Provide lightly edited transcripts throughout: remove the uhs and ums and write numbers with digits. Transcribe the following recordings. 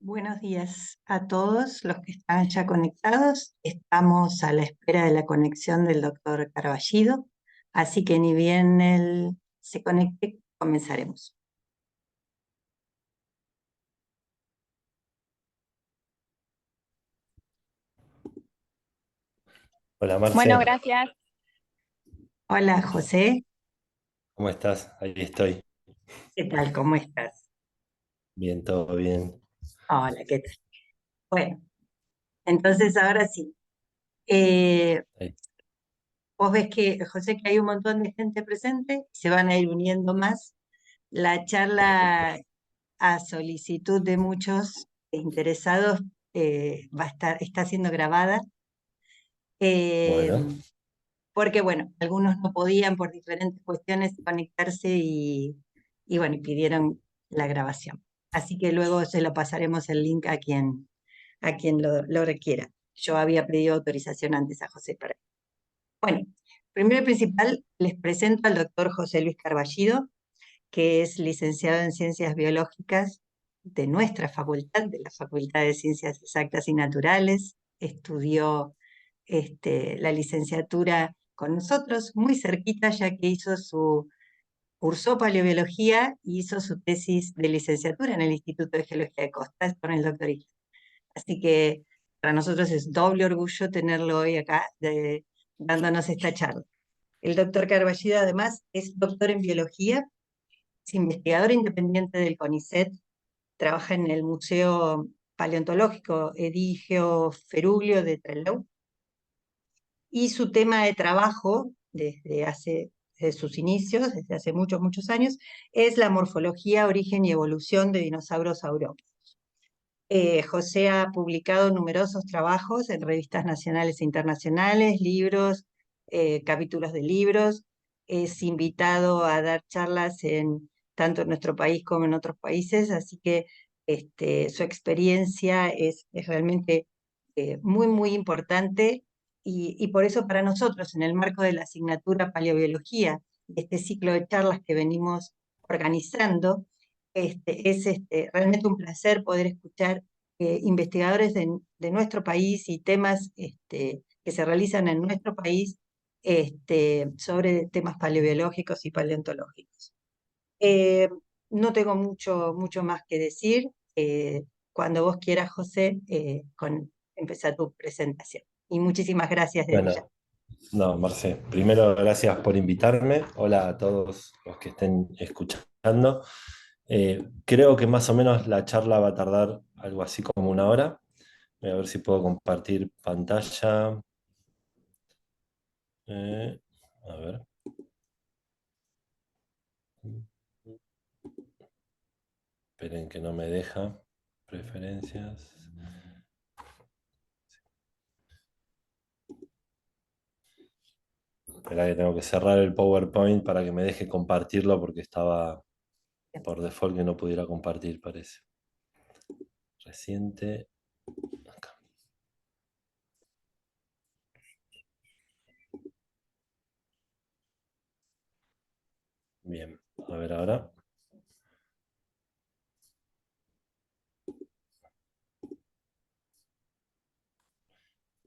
Buenos días a todos los que están ya conectados. Estamos a la espera de la conexión del doctor Carballido, así que ni bien él se conecte, comenzaremos. Hola Bueno, Marce, gracias. Hola José, ¿cómo estás? Ahí estoy. ¿qué tal? ¿Cómo estás? Bien, todo bien. Hola, ¿qué tal? Bueno, entonces ahora sí. Eh, Ahí. Vos ves que, José, que hay un montón de gente presente, se van a ir uniendo más. La charla a solicitud de muchos interesados va a estar, está siendo grabada, eh, Bueno, porque bueno, algunos no podían por diferentes cuestiones conectarse y bueno, y pidieron la grabación. Así que luego se lo pasaremos el link a quien lo requiera. Yo había pedido autorización antes a José para. Bueno, primero y principal, les presento al doctor José Luis Carballido, que es licenciado en Ciencias Biológicas de nuestra facultad, de la Facultad de Ciencias Exactas y Naturales. Estudió la licenciatura con nosotros, muy cerquita, ya que cursó paleobiología y hizo su tesis de licenciatura en el Instituto de Geología de Costas con el doctor Isla. Así que para nosotros es doble orgullo tenerlo hoy acá dándonos esta charla. El doctor Carballido además es doctor en biología, es investigador independiente del CONICET, trabaja en el Museo Paleontológico Edigio Feruglio de Trelew, y su tema de trabajo desde sus inicios, desde hace muchos, muchos años, es la morfología, origen y evolución de dinosaurios saurópodos. José ha publicado numerosos trabajos en revistas nacionales e internacionales, libros, capítulos de libros. Es invitado a dar charlas tanto en nuestro país como en otros países, así que su experiencia es realmente muy, muy importante y por eso para nosotros, en el marco de la asignatura Paleobiología, este ciclo de charlas que venimos organizando, es realmente un placer poder escuchar investigadores de nuestro país y temas que se realizan en nuestro país sobre temas paleobiológicos y paleontológicos. Eh, no tengo mucho, mucho más que decir. Cuando vos quieras, José, empezar tu presentación. Y muchísimas gracias desde ya. bueno, no, Marce, primero gracias por invitarme. Hola a todos los que estén escuchando. Creo que más o menos la charla va a tardar algo así como una hora. Voy a ver si puedo compartir pantalla. Eh, a ver. Esperen que no me deja. Preferencias. Espera que tengo que cerrar el PowerPoint para que me deje compartirlo porque estaba por default que no pudiera compartir, parece. Reciente. Acá. Bien, a ver ahora.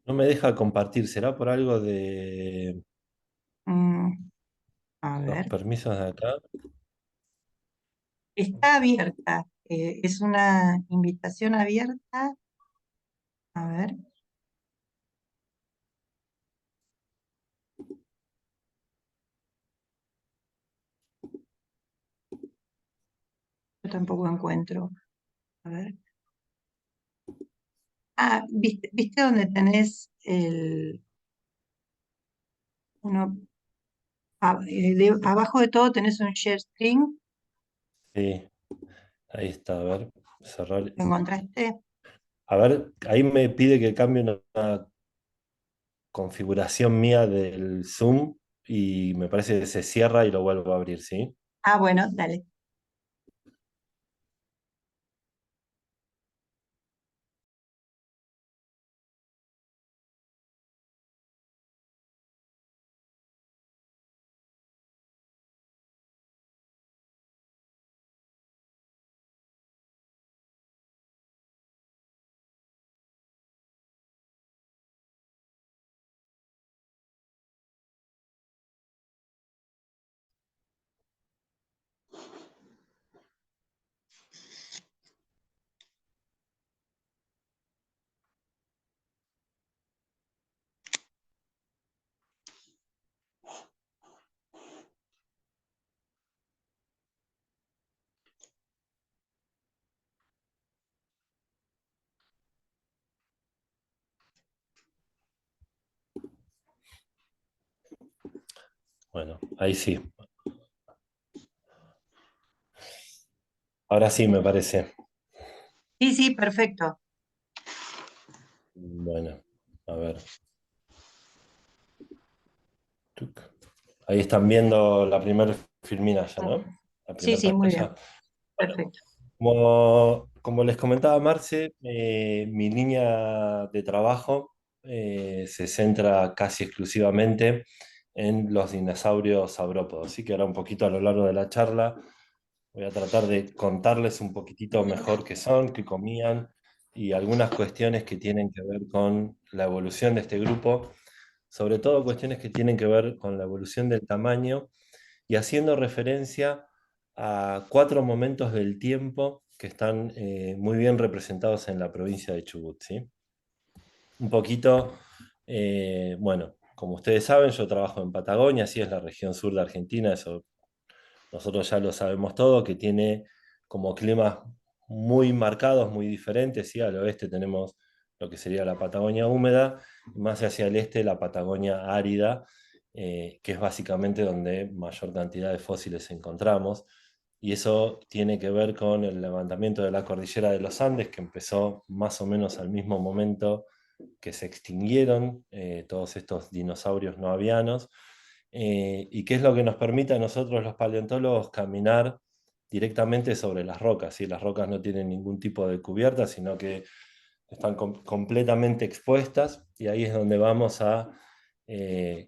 No me deja compartir, ¿será por algo de Mm, a los ver, permisos de acá? está abierta. Es una invitación abierta. A ver, yo tampoco encuentro. A ver. Ah, ¿viste donde tenés uno, abajo de todo tenés un share screen? Sí, ahí está, a ver, cerrar. ¿Lo encontraste? A ver, ahí me pide que cambie una configuración mía del Zoom y me parece que se cierra y lo vuelvo a abrir, ¿sí? Ah, bueno, dale. Bueno, ahí sí. Ahora sí me parece. Sí, sí, perfecto. Bueno, a ver. Tuc. Ahí están viendo la primera filmina ya, ¿no? La Sí, primera sí, muy pantalla. bien, Bueno, perfecto. como les comentaba Marce, mi línea de trabajo se centra casi exclusivamente en los dinosaurios saurópodos. Así que ahora un poquito a lo largo de la charla voy a tratar de contarles un poquitito mejor qué son, qué comían y algunas cuestiones que tienen que ver con la evolución de este grupo, sobre todo cuestiones que tienen que ver con la evolución del tamaño y haciendo referencia a cuatro momentos del tiempo que están muy bien representados en la provincia de Chubut, ¿sí? Un poquito, bueno, como ustedes saben, yo trabajo en Patagonia, así es la región sur de Argentina, eso nosotros ya lo sabemos todo, que tiene como climas muy marcados, muy diferentes, ¿sí? Al oeste tenemos lo que sería la Patagonia húmeda, y más hacia el este la Patagonia árida, que es básicamente donde mayor cantidad de fósiles encontramos. Y eso tiene que ver con el levantamiento de la cordillera de los Andes, que empezó más o menos al mismo momento que se extinguieron todos estos dinosaurios no avianos, y qué es lo que nos permite a nosotros los paleontólogos caminar directamente sobre las rocas, ¿sí? Las rocas no tienen ningún tipo de cubierta, sino que están completamente expuestas, y ahí es donde vamos a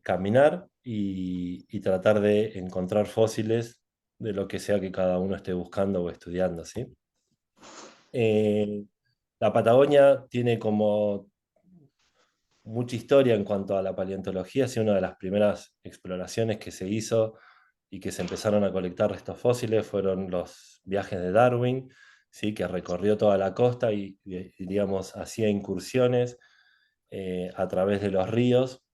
caminar y tratar de encontrar fósiles de lo que sea que cada uno esté buscando o estudiando, ¿sí? Eh, la Patagonia tiene como mucha historia en cuanto a la paleontología, ha sido una de las primeras exploraciones que se hizo y que se empezaron a colectar restos fósiles fueron los viajes de Darwin, ¿sí? Que recorrió toda la costa y, digamos, hacía incursiones a través de los ríos,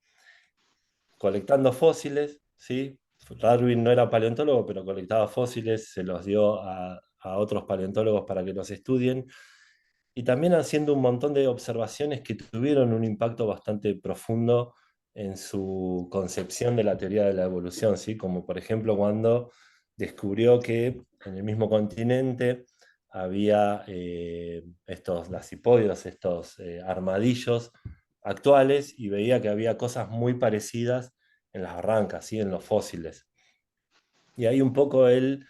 colectando fósiles, ¿sí? Darwin no era paleontólogo, pero colectaba fósiles, se los dio a otros paleontólogos para que los estudien, y también haciendo un montón de observaciones que tuvieron un impacto bastante profundo en su concepción de la teoría de la evolución, ¿sí? Como por ejemplo cuando descubrió que en el mismo continente había estos lacipodios, estos armadillos actuales, y veía que había cosas muy parecidas en las barrancas, ¿sí? En los fósiles. Y ahí un poco él,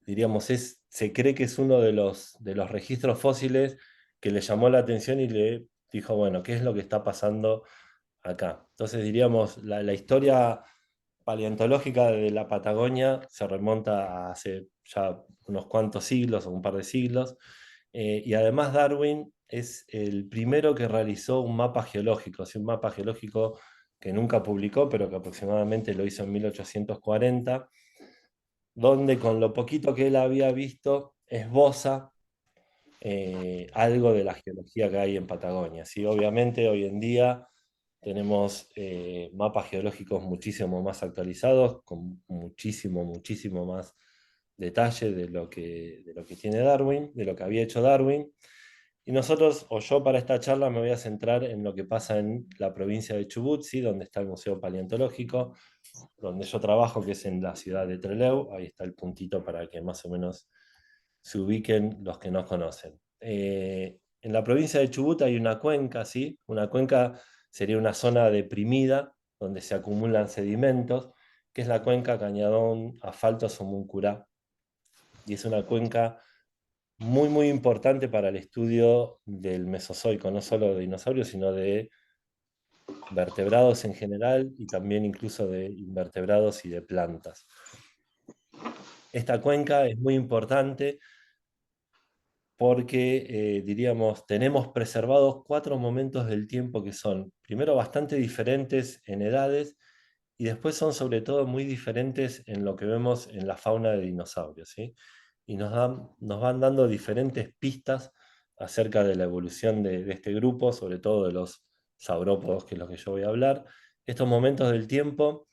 diríamos, se cree que es uno de los registros fósiles que le llamó la atención y le dijo, bueno, ¿qué es lo que está pasando acá? Entonces diríamos, la historia paleontológica de la Patagonia se remonta a hace ya unos cuantos siglos o un par de siglos, y además Darwin es el primero que realizó un mapa geológico, ¿sí? Un mapa geológico que nunca publicó, pero que aproximadamente lo hizo en 1840, donde con lo poquito que él había visto esboza algo de la geología que hay en Patagonia, ¿sí? Obviamente hoy en día tenemos mapas geológicos muchísimo más actualizados, con muchísimo más detalle de lo que tiene Darwin, de lo que había hecho Darwin. Y nosotros, o yo para esta charla, me voy a centrar en lo que pasa en la provincia de Chubut, ¿sí? Donde está el Museo Paleontológico, donde yo trabajo, que es en la ciudad de Trelew. Ahí está el puntito para que más o menos se ubiquen los que no conocen. En la provincia de Chubut hay una cuenca, ¿sí? Una cuenca sería una zona deprimida donde se acumulan sedimentos, que es la cuenca Cañadón Asfalto Somuncurá. Y es una cuenca muy importante para el estudio del Mesozoico, no solo de dinosaurios, sino de vertebrados en general y también incluso de invertebrados y de plantas. Esta cuenca es muy importante porque, diríamos, tenemos preservados cuatro momentos del tiempo que son, primero, bastante diferentes en edades y después son sobre todo muy diferentes en lo que vemos en la fauna de dinosaurios, ¿sí? Y nos van dando diferentes pistas acerca de la evolución de este grupo, sobre todo de los saurópodos, que es lo que yo voy a hablar. Estos momentos del tiempo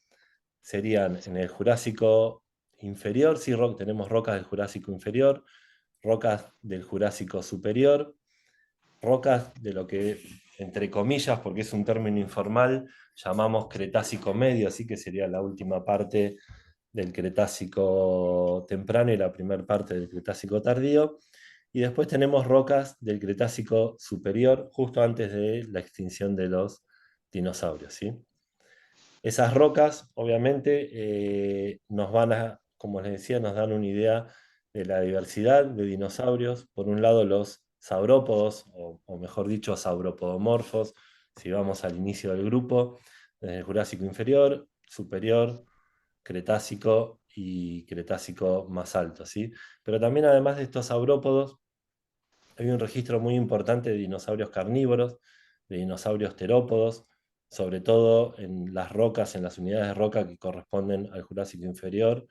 serían en el Jurásico inferior, sí, tenemos rocas del Jurásico inferior, rocas del Jurásico superior, rocas de lo que entre comillas, porque es un término informal, llamamos Cretácico medio, así que sería la última parte del Cretácico temprano y la primera parte del Cretácico tardío. Y después tenemos rocas del Cretácico superior, justo antes de la extinción de los dinosaurios, ¿sí? Esas rocas, obviamente, nos van a, como les decía, nos dan una idea de la diversidad de dinosaurios. Por un lado, los saurópodos, o mejor dicho, sauropodomorfos, si vamos al inicio del grupo, desde el Jurásico inferior, superior, Cretácico y Cretácico más alto, ¿sí? Pero también, además de estos saurópodos, hay un registro muy importante de dinosaurios carnívoros, de dinosaurios terópodos, sobre todo en las rocas, en las unidades de roca que corresponden al Jurásico inferior,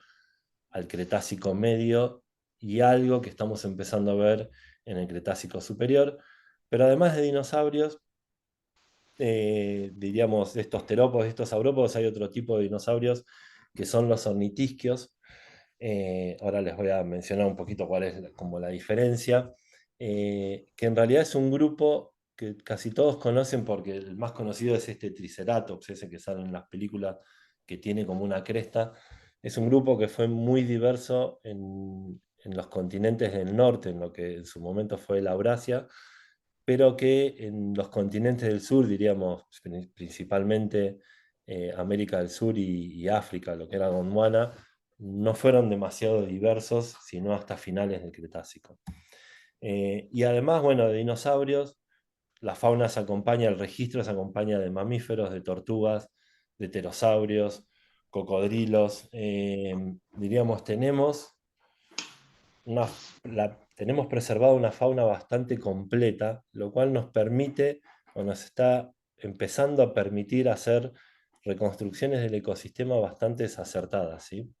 al Cretácico medio y algo que estamos empezando a ver en el Cretácico superior. Pero además de dinosaurios, diríamos, de estos terópodos, de estos saurópodos, hay otro tipo de dinosaurios que son los ornitisquios. Ahora les voy a mencionar un poquito cuál es como la diferencia, que en realidad es un grupo que casi todos conocen porque el más conocido es este Triceratops, ese que sale en las películas, que tiene como una cresta. Es un grupo que fue muy diverso en los continentes del norte, en lo que en su momento fue la Eurasia, pero que en los continentes del sur, diríamos principalmente América del Sur y África, lo que era Gondwana, no fueron demasiado diversos, sino hasta finales del Cretácico. Y además, bueno, de dinosaurios, la fauna se acompaña, el registro se acompaña de mamíferos, de tortugas, de pterosaurios, cocodrilos. Diríamos, una, tenemos preservada una fauna bastante completa, lo cual nos permite, o nos está empezando a permitir hacer reconstrucciones del ecosistema bastante acertadas, ¿sí?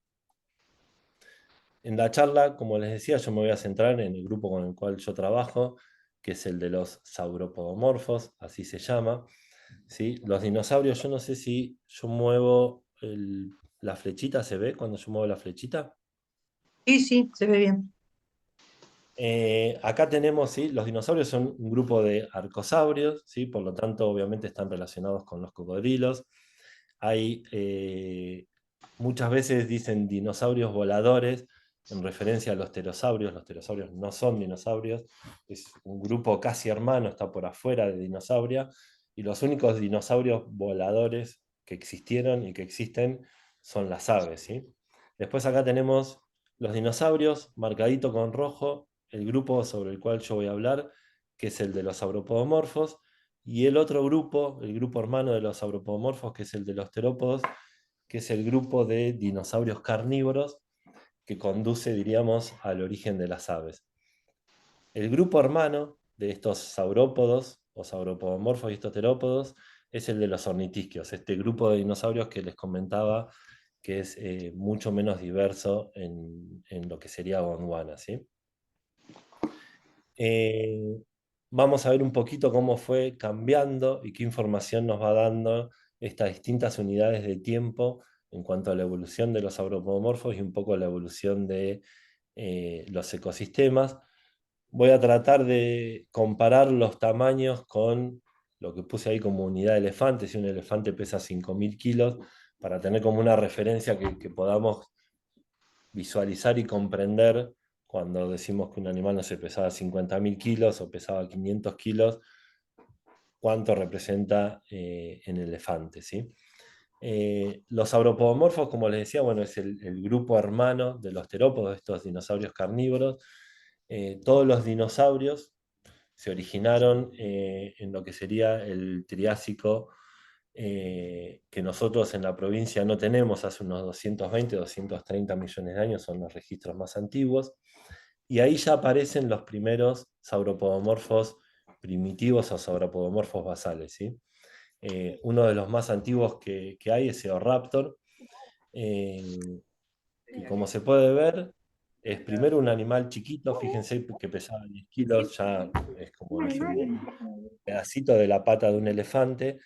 En la charla, como les decía, yo me voy a centrar en el grupo con el cual yo trabajo, que es el de los sauropodomorfos, así se llama, ¿sí? Los dinosaurios, yo no sé si yo muevo la flechita, ¿se ve cuando yo muevo la flechita? Sí, sí, se ve bien. Acá tenemos, ¿sí? Los dinosaurios son un grupo de arcosaurios, ¿sí? Por lo tanto, obviamente están relacionados con los cocodrilos. Hay, muchas veces dicen dinosaurios voladores en referencia a los pterosaurios. Los pterosaurios no son dinosaurios, es un grupo casi hermano, está por afuera de dinosauria, y los únicos dinosaurios voladores que existieron y que existen son las aves, ¿sí? Después acá tenemos los dinosaurios, marcadito con rojo, el grupo sobre el cual yo voy a hablar, que es el de los sauropodomorfos, y el otro grupo, el grupo hermano de los sauropodomorfos, que es el de los terópodos, que es el grupo de dinosaurios carnívoros que conduce, diríamos, al origen de las aves. El grupo hermano de estos saurópodos o sauropodomorfos y estos terópodos es el de los ornitisquios, este grupo de dinosaurios que les comentaba que es mucho menos diverso en lo que sería Gondwana, ¿sí? Eh, Vamos a ver un poquito cómo fue cambiando y qué información nos va dando estas distintas unidades de tiempo en cuanto a la evolución de los sauropodomorfos y un poco la evolución de los ecosistemas. Voy a tratar de comparar los tamaños con lo que puse ahí como unidad de elefante. Si un elefante pesa 5.000 kilos, para tener como una referencia que podamos visualizar y comprender cuando decimos que un animal no se pesaba 50.000 kilos o pesaba 500 kilos, cuánto representa en elefante, ¿sí? Los sauropodomorfos, como les decía, bueno, es el grupo hermano de los terópodos, estos dinosaurios carnívoros. Todos los dinosaurios se originaron en lo que sería el Triásico, que nosotros en la provincia no tenemos, hace unos 220, 230 millones de años, son los registros más antiguos, y ahí ya aparecen los primeros sauropodomorfos primitivos o sauropodomorfos basales, ¿sí? Uno de los más antiguos que hay es Eoraptor, eh, y como se puede ver, es primero un animal chiquito, fíjense que pesaba 10 kilos, ya es como un pedacito de la pata de un elefante.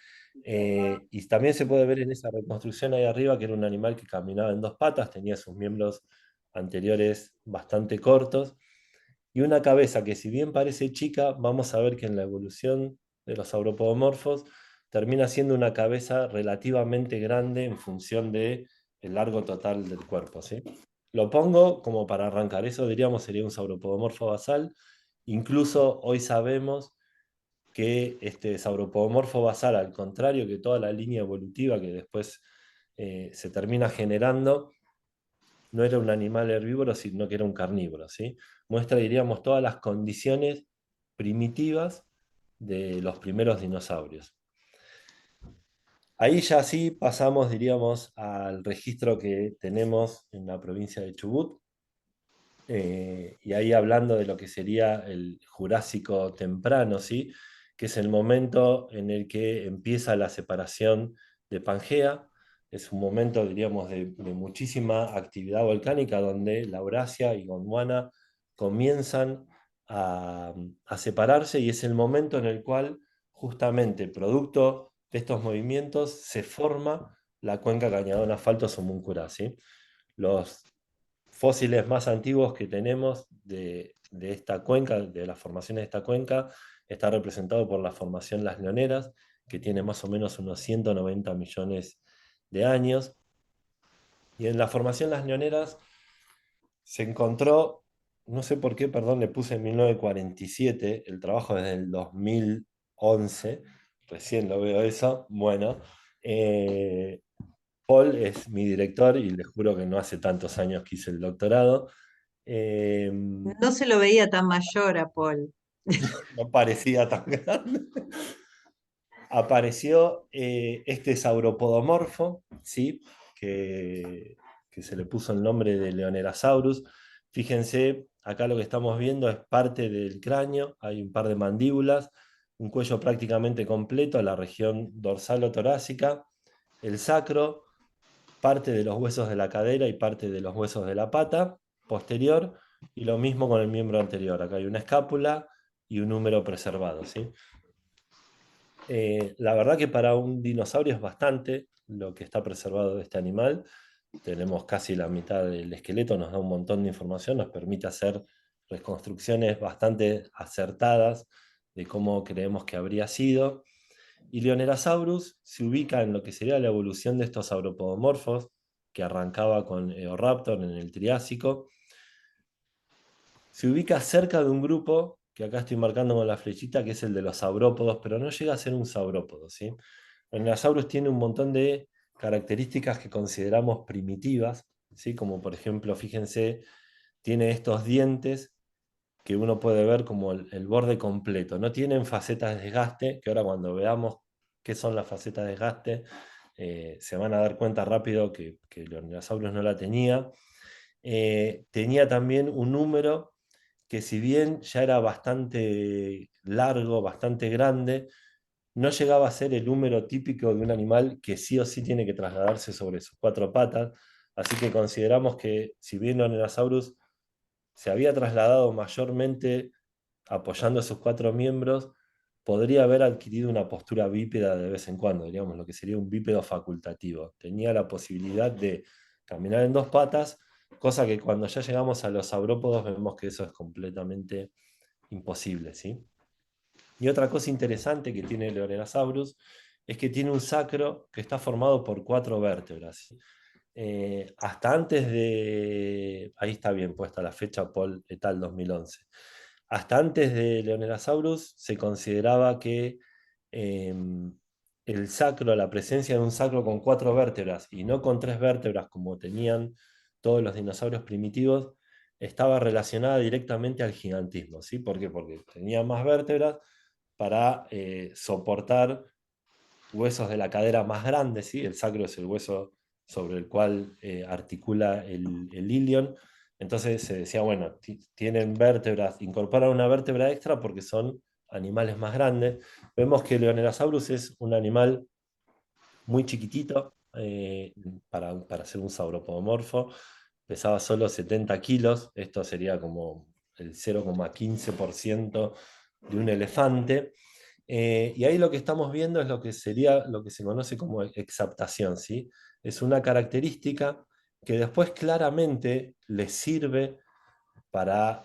Y también se puede ver en esa reconstrucción ahí arriba que era un animal que caminaba en dos patas, tenía sus miembros anteriores bastante cortos y una cabeza que si bien parece chica, vamos a ver que en la evolución de los sauropodomorfos, termina siendo una cabeza relativamente grande en función del largo total del cuerpo, ¿sí? Lo pongo como para arrancar, eso diríamos sería un sauropodomorfo basal. Incluso hoy sabemos que este sauropodomorfo basal, al contrario que toda la línea evolutiva que después se termina generando, no era un animal herbívoro, sino que era un carnívoro, ¿sí? Muestra, diríamos, todas las condiciones primitivas de los primeros dinosaurios. Ahí ya sí pasamos, diríamos, al registro que tenemos en la provincia de Chubut, y ahí hablando de lo que sería el Jurásico temprano, ¿sí? Que es el momento en el que empieza la separación de Pangea. Es un momento, diríamos, de muchísima actividad volcánica donde Laurasia y Gondwana comienzan a separarse, y es el momento en el cual justamente producto de estos movimientos se forma la cuenca Cañadón-Asfalto Homunculus, ¿sí? Los fósiles más antiguos que tenemos de esta cuenca, de las formaciones de esta cuenca, está representado por la formación Las Leoneras, que tiene más o menos unos 190 millones de años. Y en la formación Las Leoneras se encontró, no sé por qué, perdón, le puse en 1947, el trabajo desde el 2011, recién lo veo eso, bueno. Paul es mi director y les juro que no hace tantos años que hice el doctorado. Eh, No se lo veía tan mayor a Paul. no parecía tan grande. Apareció este sauropodomorfo, ¿sí? que se le puso el nombre de Leonerasaurus. Fíjense, acá lo que estamos viendo es parte del cráneo, hay un par de mandíbulas, un cuello prácticamente completo, la región dorsal o torácica, el sacro, parte de los huesos de la cadera y parte de los huesos de la pata posterior, y lo mismo con el miembro anterior. Acá hay una escápula y un húmero preservado, ¿sí? La verdad que para un dinosaurio es bastante lo que está preservado de este animal. Tenemos casi la mitad del esqueleto, nos da un montón de información, nos permite hacer reconstrucciones bastante acertadas de cómo creemos que habría sido. Y Leonerasaurus se ubica en lo que sería la evolución de estos sauropodomorfos, que arrancaba con Eoraptor en el Triásico. Se ubica cerca de un grupo que acá estoy marcando con la flechita, que es el de los saurópodos, pero no llega a ser un saurópodo, ¿sí? Leonerasaurus tiene un montón de características que consideramos primitivas, ¿sí? Como por ejemplo, fíjense, tiene estos dientes que uno puede ver como el borde completo. No tienen facetas de desgaste, que ahora cuando veamos qué son las facetas de desgaste, se van a dar cuenta rápido que Leonerasaurus no la tenía. Tenía también un número que, si bien ya era bastante largo, bastante grande, no llegaba a ser el número típico de un animal que sí o sí tiene que trasladarse sobre sus cuatro patas. Así que consideramos que, si bien Leonerasaurus se había trasladado mayormente apoyando sus cuatro miembros, podría haber adquirido una postura bípeda de vez en cuando, digamos, lo que sería un bípedo facultativo. Tenía la posibilidad de caminar en dos patas, cosa que cuando ya llegamos a los saurópodos vemos que eso es completamente imposible, ¿sí? Y otra cosa interesante que tiene Leonerasaurus es que tiene un sacro que está formado por cuatro vértebras. Hasta antes de, ahí está bien puesta la fecha, Paul et al. 2011. Hasta antes de Leonerasaurus se consideraba que el sacro, la presencia de un sacro con cuatro vértebras y no con tres vértebras como tenían todos los dinosaurios primitivos, estaba relacionada directamente al gigantismo, ¿sí? ¿Por qué? Porque tenía más vértebras para soportar huesos de la cadera más grandes, ¿sí? El sacro es el hueso sobre el cual articula el ilion. Entonces se decía, bueno, tienen vértebras, incorporan una vértebra extra porque son animales más grandes. Vemos que Leonerasaurus es un animal muy chiquitito para ser un sauropodomorfo. Pesaba solo 70 kilos, esto sería como el 0,15% de un elefante. Y ahí lo que estamos viendo es lo que sería lo que se conoce como exaptación, ¿sí? Es una característica que después claramente le sirve para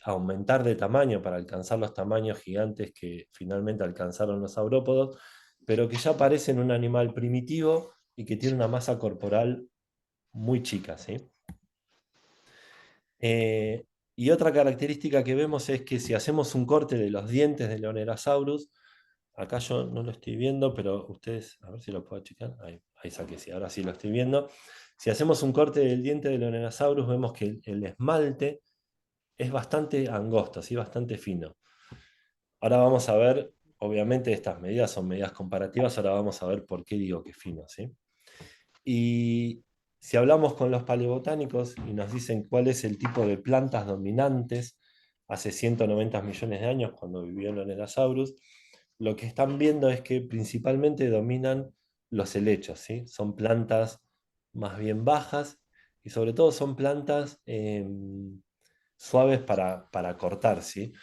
aumentar de tamaño, para alcanzar los tamaños gigantes que finalmente alcanzaron los saurópodos, pero que ya parecen un animal primitivo y que tiene una masa corporal muy chica, ¿sí? Y otra característica que vemos es que si hacemos un corte de los dientes de Leonerasaurus, acá yo no lo estoy viendo, pero ustedes, a ver si lo puedo checar, ahí saqué, sí, ahora sí lo estoy viendo. Si hacemos un corte del diente de Leonerasaurus, vemos que el esmalte es bastante angosto, ¿sí? Bastante fino. Ahora vamos a ver, obviamente estas medidas son medidas comparativas, ahora vamos a ver por qué digo que fino, ¿sí? Y si hablamos con los paleobotánicos y nos dicen cuál es el tipo de plantas dominantes hace 190 millones de años, cuando vivió el Nerasaurus, lo que están viendo es que principalmente dominan los helechos, ¿sí? Son plantas más bien bajas y sobre todo son plantas suaves para cortar, ¿sí?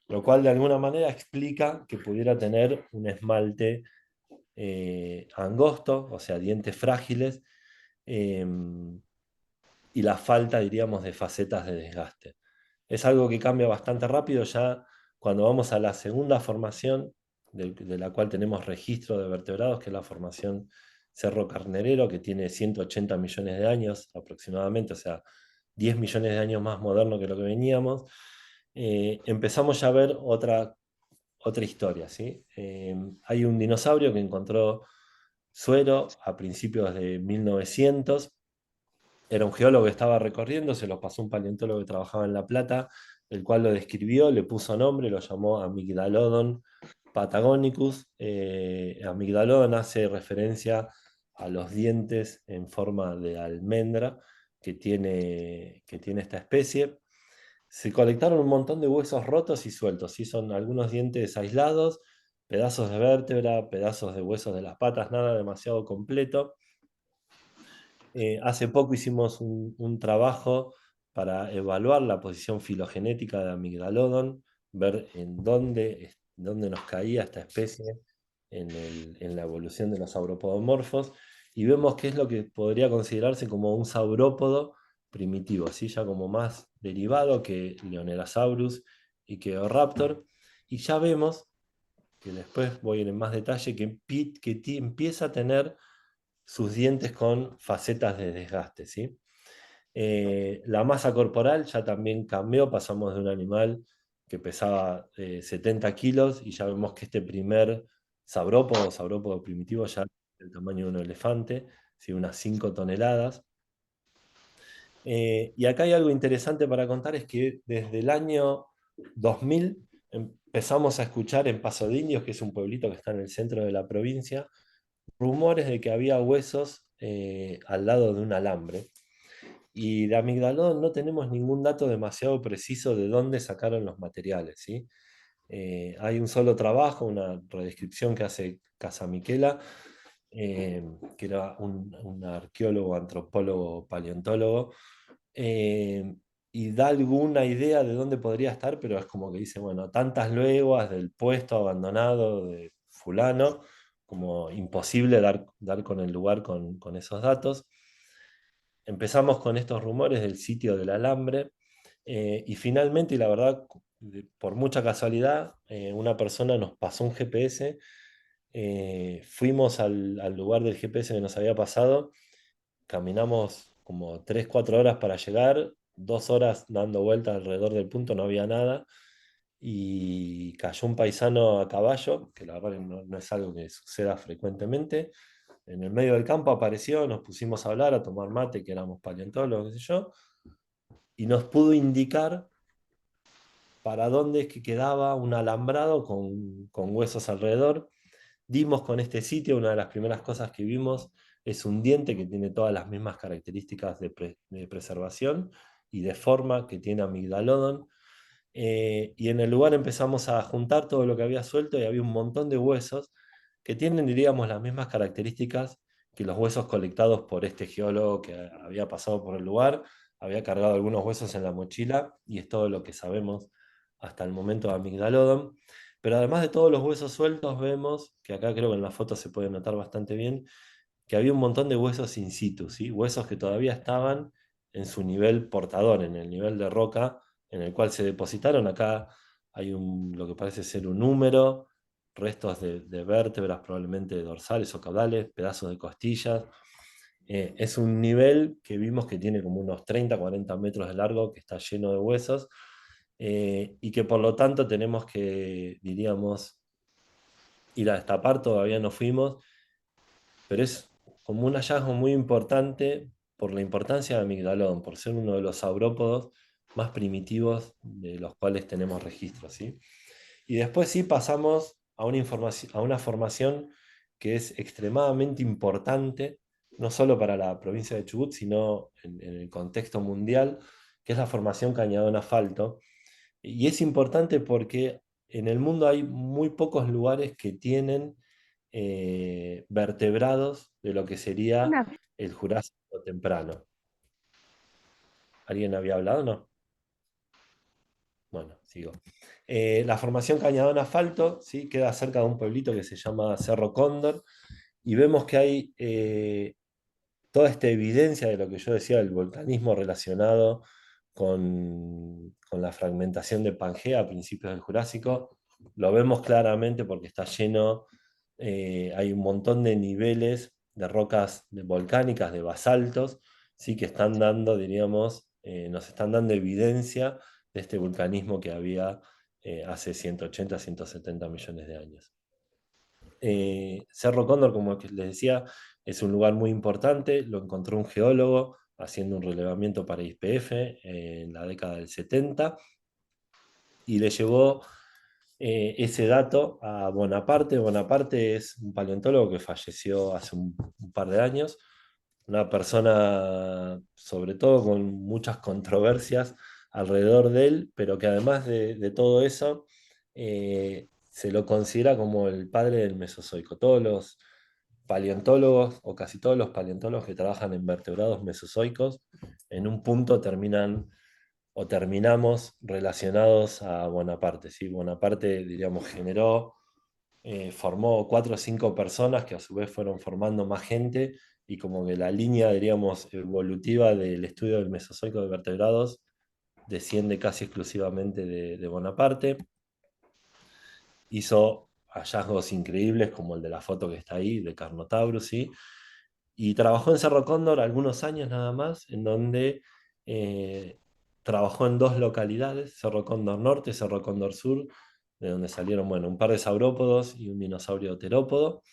Lo cual de alguna manera explica que pudiera tener un esmalte angosto, o sea, dientes frágiles, eh, y la falta, diríamos, de facetas de desgaste. Es algo que cambia bastante rápido ya cuando vamos a la segunda formación, de la cual tenemos registro de vertebrados, que es la formación Cerro Carnerero, que tiene 180 millones de años aproximadamente, o sea, 10 millones de años más moderno que lo que veníamos. Empezamos ya a ver otra historia, ¿sí? Hay un dinosaurio que encontró suero a principios de 1900. Era un geólogo que estaba recorriendo, se lo pasó un paleontólogo que trabajaba en La Plata, el cual lo describió, le puso nombre, lo llamó Amygdalodon patagonicus. Amygdalodon hace referencia a los dientes en forma de almendra que tiene esta especie. Se colectaron un montón de huesos rotos y sueltos, ¿sí? Son algunos dientes aislados, pedazos de vértebra, pedazos de huesos de las patas, nada demasiado completo. Hace poco hicimos un trabajo para evaluar la posición filogenética de Amygdalodon, ver en dónde nos caía esta especie en la evolución de los sauropodomorfos, y vemos qué es lo que podría considerarse como un saurópodo primitivo, ¿sí? Ya como más derivado que Leonerasaurus y que Oraptor, y ya vemos, que después voy a ir en más detalle, que empieza a tener sus dientes con facetas de desgaste, ¿sí? La masa corporal ya también cambió, pasamos de un animal que pesaba 70 kilos y ya vemos que este primer saurópodo primitivo ya es del tamaño de un elefante, ¿sí? Unas 5 toneladas. Y acá hay algo interesante para contar, es que desde el año 2000 empezamos a escuchar en Paso de Indios, que es un pueblito que está en el centro de la provincia, rumores de que había huesos al lado de un alambre. Y de Amigdalón no tenemos ningún dato demasiado preciso de dónde sacaron los materiales, ¿sí? Hay un solo trabajo, una redescripción que hace Casamichela, que era un arqueólogo, antropólogo, paleontólogo, eh, y da alguna idea de dónde podría estar, pero es como que dice, bueno, tantas leguas del puesto abandonado de fulano, como imposible dar con el lugar con esos datos. Empezamos con estos rumores del sitio del alambre, y finalmente, y la verdad, por mucha casualidad, una persona nos pasó un GPS, fuimos al lugar del GPS que nos había pasado, caminamos como 3 4 horas para llegar, 2 horas dando vueltas alrededor del punto, no había nada, y cayó un paisano a caballo, que la verdad que no es algo que suceda frecuentemente. En el medio del campo apareció, nos pusimos a hablar, a tomar mate, que éramos paleontólogos, qué sé yo, y nos pudo indicar para dónde es que quedaba un alambrado con huesos alrededor. Dimos con este sitio, una de las primeras cosas que vimos es un diente que tiene todas las mismas características de preservación y de forma que tiene Amygdalodon. Y en el lugar empezamos a juntar todo lo que había suelto y había un montón de huesos que tienen, diríamos, las mismas características que los huesos colectados por este geólogo que había pasado por el lugar, había cargado algunos huesos en la mochila y es todo lo que sabemos hasta el momento de Amygdalodon. Pero además de todos los huesos sueltos, vemos, que acá creo que en la foto se puede notar bastante bien, que había un montón de huesos in situ, ¿sí? Huesos que todavía estaban en su nivel portador, en el nivel de roca en el cual se depositaron. Acá hay lo que parece ser un número, restos de vértebras, probablemente dorsales o caudales, pedazos de costillas. Es un nivel que vimos que tiene como unos 30, 40 metros de largo, que está lleno de huesos, y que por lo tanto tenemos que, diríamos, ir a destapar. Todavía no fuimos, pero es como un hallazgo muy importante por la importancia de Amigdalón, por ser uno de los saurópodos más primitivos de los cuales tenemos registro, ¿sí? Y después sí pasamos a a una formación que es extremadamente importante, no solo para la provincia de Chubut, sino en el contexto mundial, que es la formación Cañadón Asfalto. Y es importante porque en el mundo hay muy pocos lugares que tienen vertebrados de lo que sería Una el Jurásico temprano. ¿Alguien había hablado? No. Bueno, sigo. La formación Cañadón Asfalto, ¿sí? Queda cerca de un pueblito que se llama Cerro Cóndor, y vemos que hay toda esta evidencia de lo que yo decía del volcanismo relacionado con la fragmentación de Pangea a principios del Jurásico. Lo vemos claramente porque está lleno, hay un montón de niveles de rocas volcánicas, de basaltos, ¿sí? Que están dando, diríamos, nos están dando evidencia de este vulcanismo que había hace 180, 170 millones de años. Cerro Cóndor, como que les decía, es un lugar muy importante. Lo encontró un geólogo haciendo un relevamiento para YPF en la década del 70, y le llevó ese dato a Bonaparte. Bonaparte es un paleontólogo que falleció hace un par de años, una persona sobre todo con muchas controversias alrededor de él, pero que además de todo eso, se lo considera como el padre del Mesozoico. Todos los paleontólogos, o casi todos los paleontólogos que trabajan en vertebrados mesozoicos, en un punto terminan o terminamos relacionados a Bonaparte, ¿sí? Bonaparte, diríamos, formó 4 o 5 personas que a su vez fueron formando más gente, y como que la línea, diríamos, evolutiva del estudio del Mesozoico de vertebrados desciende casi exclusivamente de Bonaparte. Hizo hallazgos increíbles como el de la foto que está ahí, de Carnotaurus, ¿sí? Y trabajó en Cerro Cóndor algunos años nada más, en donde eh, trabajó en 2 localidades, Cerro Cóndor Norte, Cerro Cóndor Sur, de donde salieron, bueno, un par de saurópodos y un dinosaurio terópodo,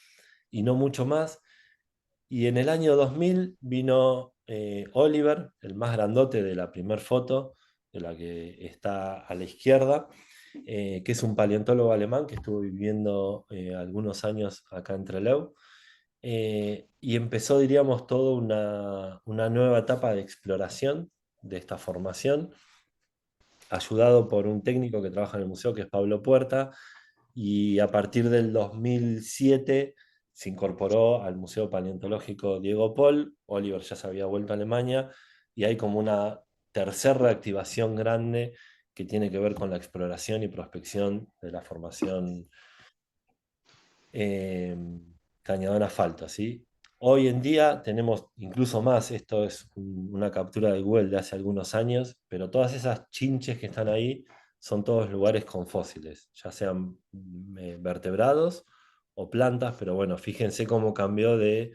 y no mucho más. Y en el año 2000 vino Oliver, el más grandote de la primer foto, de la que está a la izquierda, que es un paleontólogo alemán que estuvo viviendo algunos años acá en Trelew. Y empezó, diríamos, toda una nueva etapa de exploración de esta formación, ayudado por un técnico que trabaja en el museo, que es Pablo Puerta, y a partir del 2007 se incorporó al Museo Paleontológico Diego Pol. Oliver ya se había vuelto a Alemania, y hay como una tercera reactivación grande que tiene que ver con la exploración y prospección de la formación eh, Cañadón Asfalto, ¿sí? Hoy en día tenemos incluso más. Esto es una captura de Google de hace algunos años, pero todas esas chinches que están ahí son todos lugares con fósiles, ya sean vertebrados o plantas, pero bueno, fíjense cómo cambió de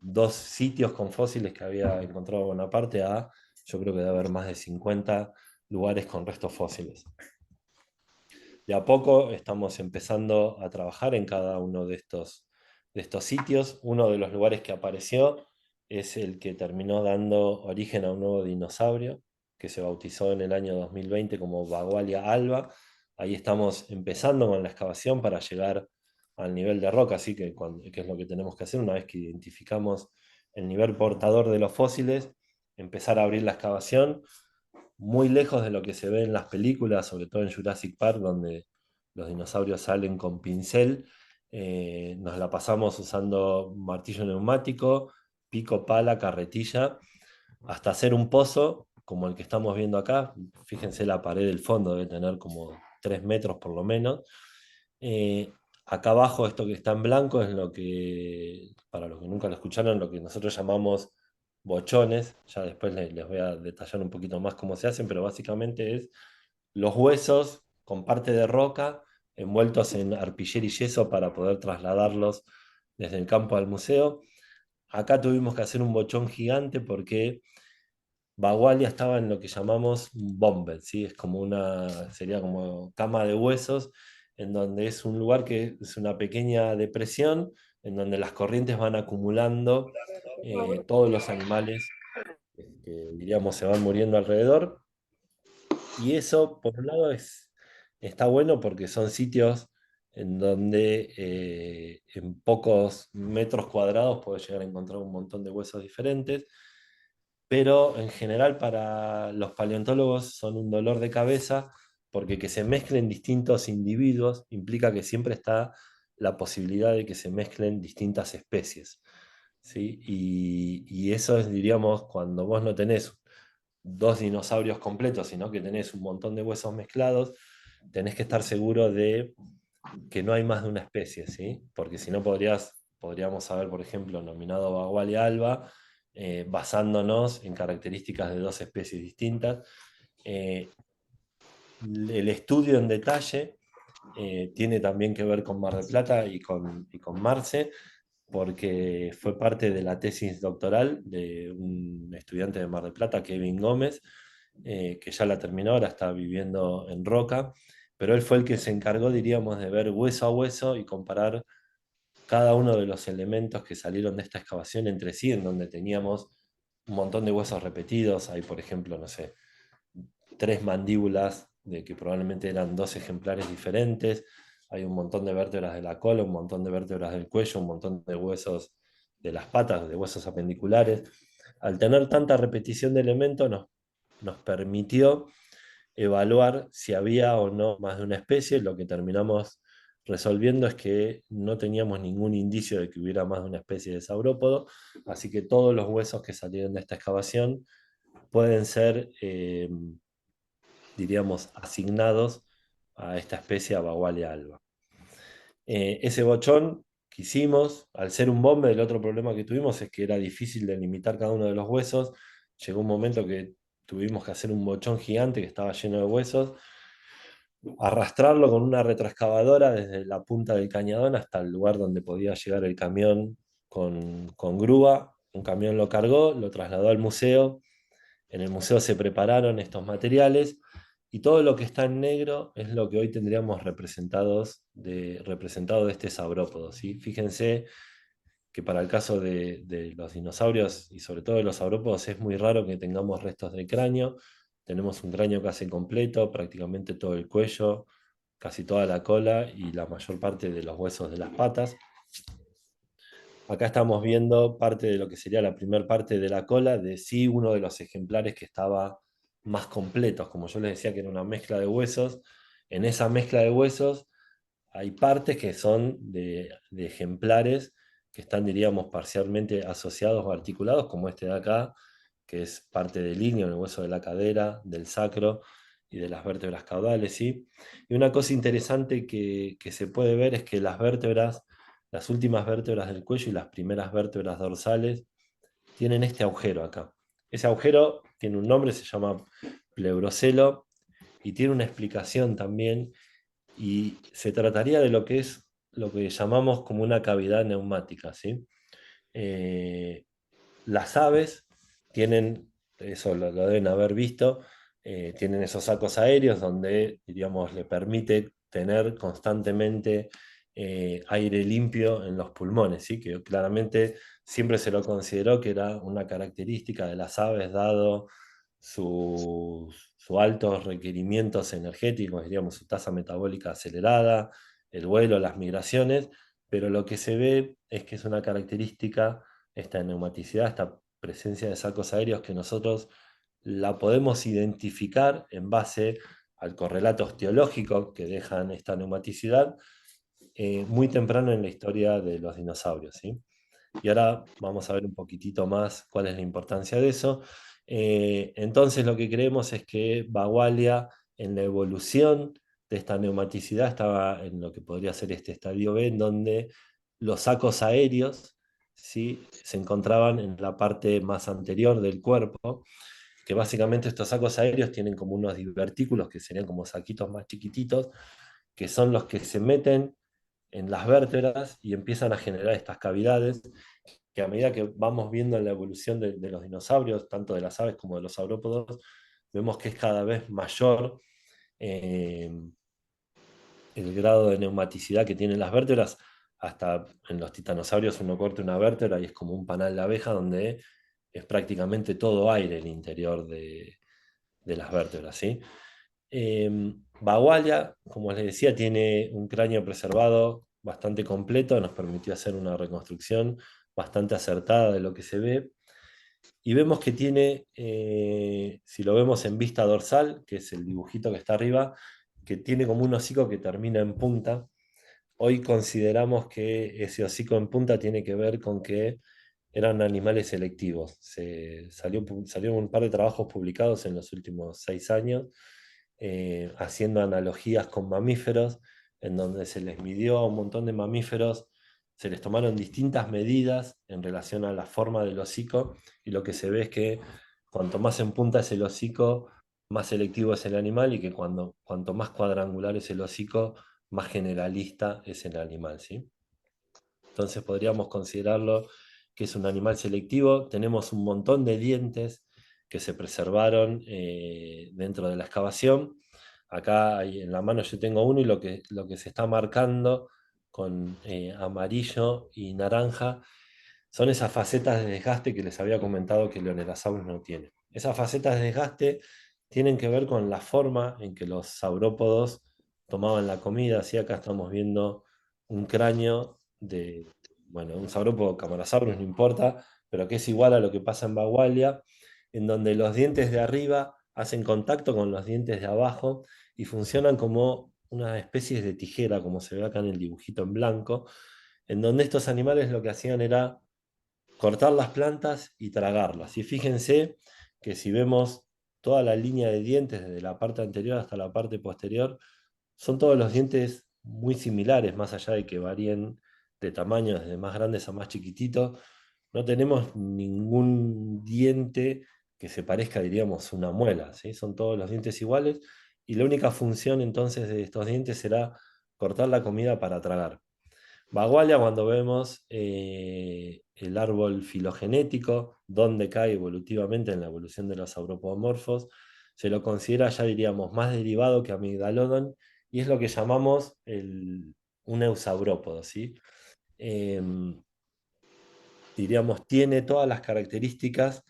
2 sitios con fósiles que había encontrado Bonaparte a, yo creo que debe haber más de 50 lugares con restos fósiles. De a poco estamos empezando a trabajar en cada uno de estos sitios. Uno de los lugares que apareció es el que terminó dando origen a un nuevo dinosaurio, que se bautizó en el año 2020 como Bagualia alba. Ahí estamos empezando con la excavación para llegar al nivel de roca, así que es lo que tenemos que hacer una vez que identificamos el nivel portador de los fósiles, empezar a abrir la excavación muy lejos de lo que se ve en las películas, sobre todo en Jurassic Park, donde los dinosaurios salen con pincel. Nos la pasamos usando martillo neumático, pico, pala, carretilla, hasta hacer un pozo como el que estamos viendo acá. Fíjense, la pared del fondo debe tener como 3 metros por lo menos. Eh, Acá abajo, esto que está en blanco es lo que, para los que nunca lo escucharon, lo que nosotros llamamos bochones, ya después les voy a detallar un poquito más cómo se hacen, pero básicamente es los huesos con parte de roca envueltos en arpillera y yeso para poder trasladarlos desde el campo al museo. Acá tuvimos que hacer un bochón gigante porque Bagualia estaba en lo que llamamos un bombet, ¿sí? Es como sería como cama de huesos, en donde es un lugar que es una pequeña depresión, en donde las corrientes van acumulando todos los animales que, diríamos, se van muriendo alrededor. Y eso, por un lado, está bueno porque son sitios en donde en pocos metros cuadrados puedes llegar a encontrar un montón de huesos diferentes, pero en general para los paleontólogos son un dolor de cabeza porque que se mezclen distintos individuos implica que siempre está la posibilidad de que se mezclen distintas especies. ¿Sí? Y eso es, diríamos, cuando vos no tenés dos dinosaurios completos, sino que tenés un montón de huesos mezclados, tenés que estar seguro de que no hay más de una especie, ¿sí? Porque si no podríamos haber, por ejemplo, nominado Bagualia alba, basándonos en características de dos especies distintas. Eh, el estudio en detalle tiene también que ver con Mar del Plata y con Marce, porque fue parte de la tesis doctoral de un estudiante de Mar del Plata, Kevin Gómez, que ya la terminó, ahora está viviendo en Roca, pero él fue el que se encargó, diríamos, de ver hueso a hueso y comparar cada uno de los elementos que salieron de esta excavación entre sí, en donde teníamos un montón de huesos repetidos. Hay, por ejemplo, no sé, tres mandíbulas de que probablemente eran dos ejemplares diferentes. Hay un montón de vértebras de la cola, un montón de vértebras del cuello, un montón de huesos de las patas, de huesos apendiculares. Al tener tanta repetición de elementos, nos permitió evaluar si había o no más de una especie. Lo que terminamos resolviendo es que no teníamos ningún indicio de que hubiera más de una especie de saurópodo, así que todos los huesos que salieron de esta excavación pueden ser, diríamos, asignados a esta especie, a Bagualia alba. Ese bochón que hicimos, al ser un bombe, el otro problema que tuvimos es que era difícil delimitar cada uno de los huesos. Llegó un momento que tuvimos que hacer un bochón gigante que estaba lleno de huesos, arrastrarlo con una retroexcavadora desde la punta del cañadón hasta el lugar donde podía llegar el camión con grúa. Un camión lo cargó, lo trasladó al museo. En el museo se prepararon estos materiales y todo lo que está en negro es lo que hoy tendríamos representado de este saurópodo, ¿sí? Fíjense que para el caso de los dinosaurios y sobre todo de los saurópodos es muy raro que tengamos restos de cráneo. Tenemos un cráneo casi completo, prácticamente todo el cuello, casi toda la cola y la mayor parte de los huesos de las patas. Acá estamos viendo parte de lo que sería la primera parte de la cola, de sí uno de los ejemplares que estaba más completos, como yo les decía que era una mezcla de huesos. En esa mezcla de huesos hay partes que son de ejemplares que están, diríamos, parcialmente asociados o articulados, como este de acá, que es parte del ígneo, el hueso de la cadera, del sacro y de las vértebras caudales, ¿sí? Y una cosa interesante que se puede ver es que las vértebras, las últimas vértebras del cuello y las primeras vértebras dorsales tienen este agujero acá. Ese agujero tiene un nombre, se llama pleurocelo, y tiene una explicación también, y se trataría de lo que es lo que llamamos como una cavidad neumática, ¿sí? Eh, las aves tienen, eso lo deben haber visto, tienen esos sacos aéreos donde, diríamos, le permite tener constantemente aire limpio en los pulmones, ¿sí? Que claramente siempre se lo consideró que era una característica de las aves, dado sus altos requerimientos energéticos, diríamos, su tasa metabólica acelerada, el vuelo, las migraciones, pero lo que se ve es que es una característica, esta neumaticidad, esta presencia de sacos aéreos, que nosotros la podemos identificar en base al correlato osteológico que dejan esta neumaticidad muy temprano en la historia de los dinosaurios, ¿sí? Y ahora vamos a ver un poquitito más cuál es la importancia de eso. Entonces lo que creemos es que Bagualia en la evolución de esta neumaticidad estaba en lo que podría ser este estadio B, en donde los sacos aéreos ¿sí? Se encontraban en la parte más anterior del cuerpo, que básicamente estos sacos aéreos tienen como unos divertículos, que serían como saquitos más chiquititos, que son los que se meten en las vértebras y empiezan a generar estas cavidades, que a medida que vamos viendo en la evolución de los dinosaurios, tanto de las aves como de los saurópodos, vemos que es cada vez mayor eh, el grado de neumaticidad que tienen las vértebras. Hasta en los titanosaurios uno corta una vértebra y es como un panal de abeja donde es prácticamente todo aire el interior de las vértebras, ¿sí? Bagualia, como les decía, tiene un cráneo preservado bastante completo, nos permitió hacer una reconstrucción bastante acertada de lo que se ve. Y vemos que tiene, si lo vemos en vista dorsal, que es el dibujito que está arriba, que tiene como un hocico que termina en punta. Hoy consideramos que ese hocico en punta tiene que ver con que eran animales selectivos. Salieron un par de trabajos publicados en los últimos 6 años, haciendo analogías con mamíferos, en donde se les midió a un montón de mamíferos, se les tomaron distintas medidas en relación a la forma del hocico, y lo que se ve es que cuanto más en punta es el hocico, más selectivo es el animal, y que cuanto más cuadrangular es el hocico, más generalista es el animal, ¿sí? Entonces podríamos considerarlo que es un animal selectivo. Tenemos un montón de dientes que se preservaron dentro de la excavación. Acá en la mano yo tengo uno, y lo que se está marcando con amarillo y naranja son esas facetas de desgaste que les había comentado que Leonerasaurus no tiene. Esas facetas de desgaste tienen que ver con la forma en que los saurópodos tomaban la comida. Así acá estamos viendo un cráneo de, bueno, un saurópodo Camarasaurus, no importa, pero que es igual a lo que pasa en Bagualia, en donde los dientes de arriba hacen contacto con los dientes de abajo y funcionan como una especie de tijera, como se ve acá en el dibujito en blanco, en donde estos animales lo que hacían era cortar las plantas y tragarlas. Y fíjense que si vemos toda la línea de dientes desde la parte anterior hasta la parte posterior, son todos los dientes muy similares, más allá de que varíen de tamaño desde más grandes a más chiquititos. No tenemos ningún diente que se parezca, diríamos, una muela, ¿sí? Son todos los dientes iguales, y la única función entonces de estos dientes será cortar la comida para tragar. Bagualia, cuando vemos el árbol filogenético, donde cae evolutivamente en la evolución de los sauropodomorfos, se lo considera, ya diríamos, más derivado que Amygdalodon, y es lo que llamamos un eusaurópodo, ¿sí? Em, Diríamos, tiene todas las características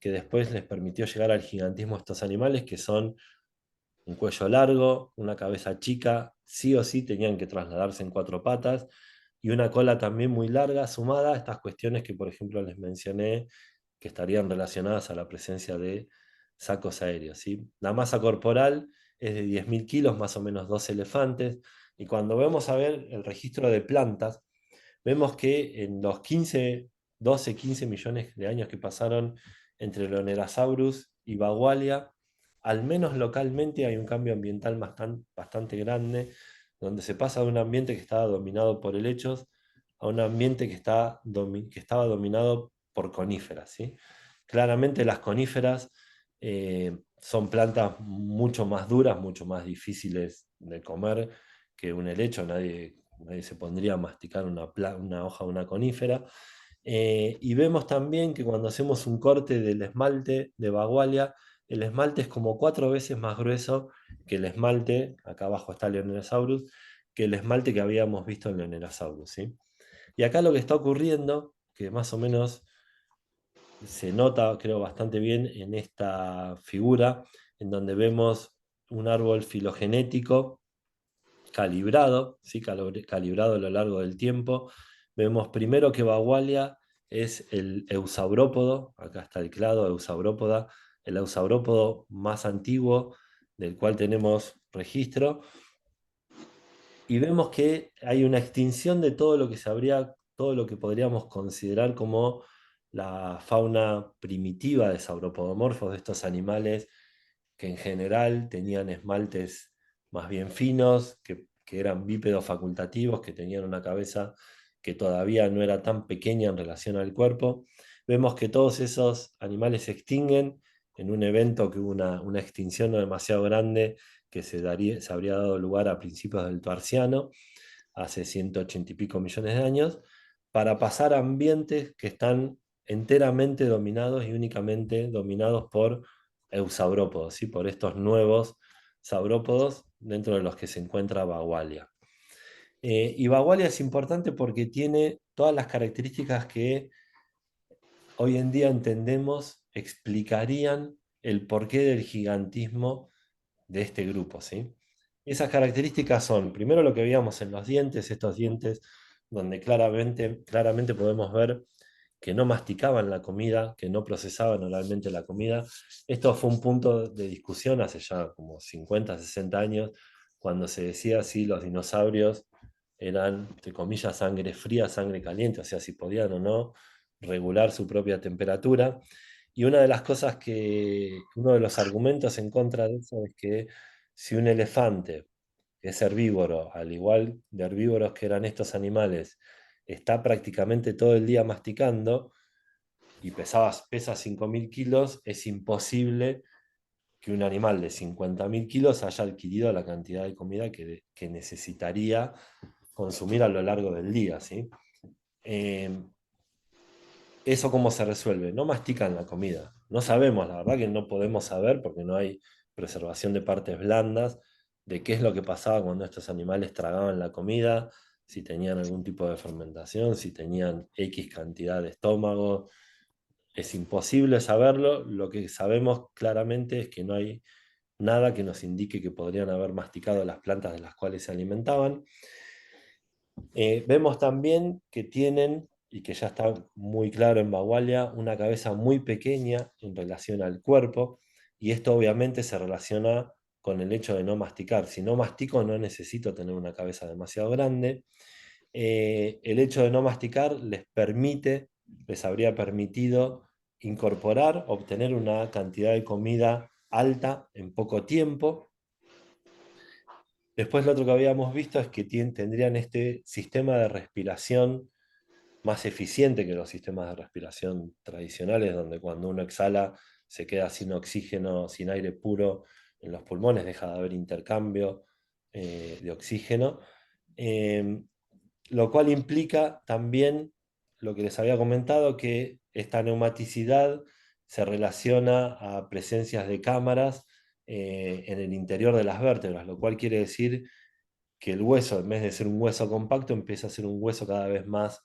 que después les permitió llegar al gigantismo a estos animales, que son un cuello largo, una cabeza chica, sí o sí tenían que trasladarse en 4 patas, y una cola también muy larga, sumada a estas cuestiones que, por ejemplo, les mencioné, que estarían relacionadas a la presencia de sacos aéreos, ¿sí? La masa corporal es de 10.000 kilos, más o menos 2 elefantes, y cuando vemos a ver el registro de plantas, vemos que en los 15 millones de años que pasaron entre Leonerasaurus y Bagualia, al menos localmente hay un cambio ambiental bastante grande, donde se pasa de un ambiente que estaba dominado por helechos a un ambiente que estaba dominado por coníferas, ¿sí? Claramente las coníferas son plantas mucho más duras, mucho más difíciles de comer que un helecho. Nadie se pondría a masticar una hoja de una conífera. Y vemos también que cuando hacemos un corte del esmalte de Bagualia, el esmalte es como 4 veces más grueso que el esmalte, acá abajo está Leonerasaurus, que el esmalte que habíamos visto en Leonerasaurus, ¿sí? Y acá lo que está ocurriendo, que más o menos se nota, creo, bastante bien en esta figura, en donde vemos un árbol filogenético calibrado, ¿sí? Calibrado a lo largo del tiempo. Vemos primero que Bagualia es el eusaurópodo, acá está el clado, eusaurópoda, el eusaurópodo más antiguo del cual tenemos registro, y vemos que hay una extinción de todo lo que podríamos considerar como la fauna primitiva de sauropodomorfos, de estos animales que en general tenían esmaltes más bien finos, que eran bípedos facultativos, que tenían una cabeza que todavía no era tan pequeña en relación al cuerpo. Vemos que todos esos animales se extinguen en un evento que hubo una extinción no demasiado grande que se habría dado lugar a principios del Toarciano, hace 180 y pico millones de años, para pasar a ambientes que están enteramente dominados y únicamente dominados por eusaurópodos, ¿sí? Por estos nuevos saurópodos dentro de los que se encuentra Bagualia. Y Bagualia es importante porque tiene todas las características que hoy en día entendemos explicarían el porqué del gigantismo de este grupo, ¿sí? Esas características son, primero lo que veíamos en los dientes, estos dientes donde claramente podemos ver que no masticaban la comida, que no procesaban oralmente la comida. Esto fue un punto de discusión hace ya como 50, 60 años, cuando se decía si los dinosaurios eran, entre comillas, sangre fría, sangre caliente, o sea, si podían o no regular su propia temperatura. Y una de las cosas uno de los argumentos en contra de eso es que si un elefante, que es herbívoro, al igual de herbívoros que eran estos animales, está prácticamente todo el día masticando y pesa 5.000 kilos, es imposible que un animal de 50.000 kilos haya adquirido la cantidad de comida que necesitaría consumir a lo largo del día, ¿sí? Eh, ¿Eso cómo se resuelve? No mastican la comida. No sabemos, la verdad que no podemos saber porque no hay preservación de partes blandas, de qué es lo que pasaba cuando estos animales tragaban la comida, si tenían algún tipo de fermentación, si tenían X cantidad de estómago. Es imposible saberlo. Lo que sabemos claramente es que no hay nada que nos indique que podrían haber masticado las plantas de las cuales se alimentaban. Vemos también que tienen, y que ya está muy claro en Bagualia, una cabeza muy pequeña en relación al cuerpo, y esto obviamente se relaciona con el hecho de no masticar. Si no mastico, no necesito tener una cabeza demasiado grande. El hecho de no masticar les habría permitido incorporar, obtener una cantidad de comida alta en poco tiempo. Después lo otro que habíamos visto es que tendrían este sistema de respiración más eficiente que los sistemas de respiración tradicionales, donde cuando uno exhala se queda sin oxígeno, sin aire puro en los pulmones, deja de haber intercambio de oxígeno, eh, lo cual implica también lo que les había comentado, que esta neumaticidad se relaciona a presencias de cámaras en el interior de las vértebras, lo cual quiere decir que el hueso, en vez de ser un hueso compacto, empieza a ser un hueso cada vez más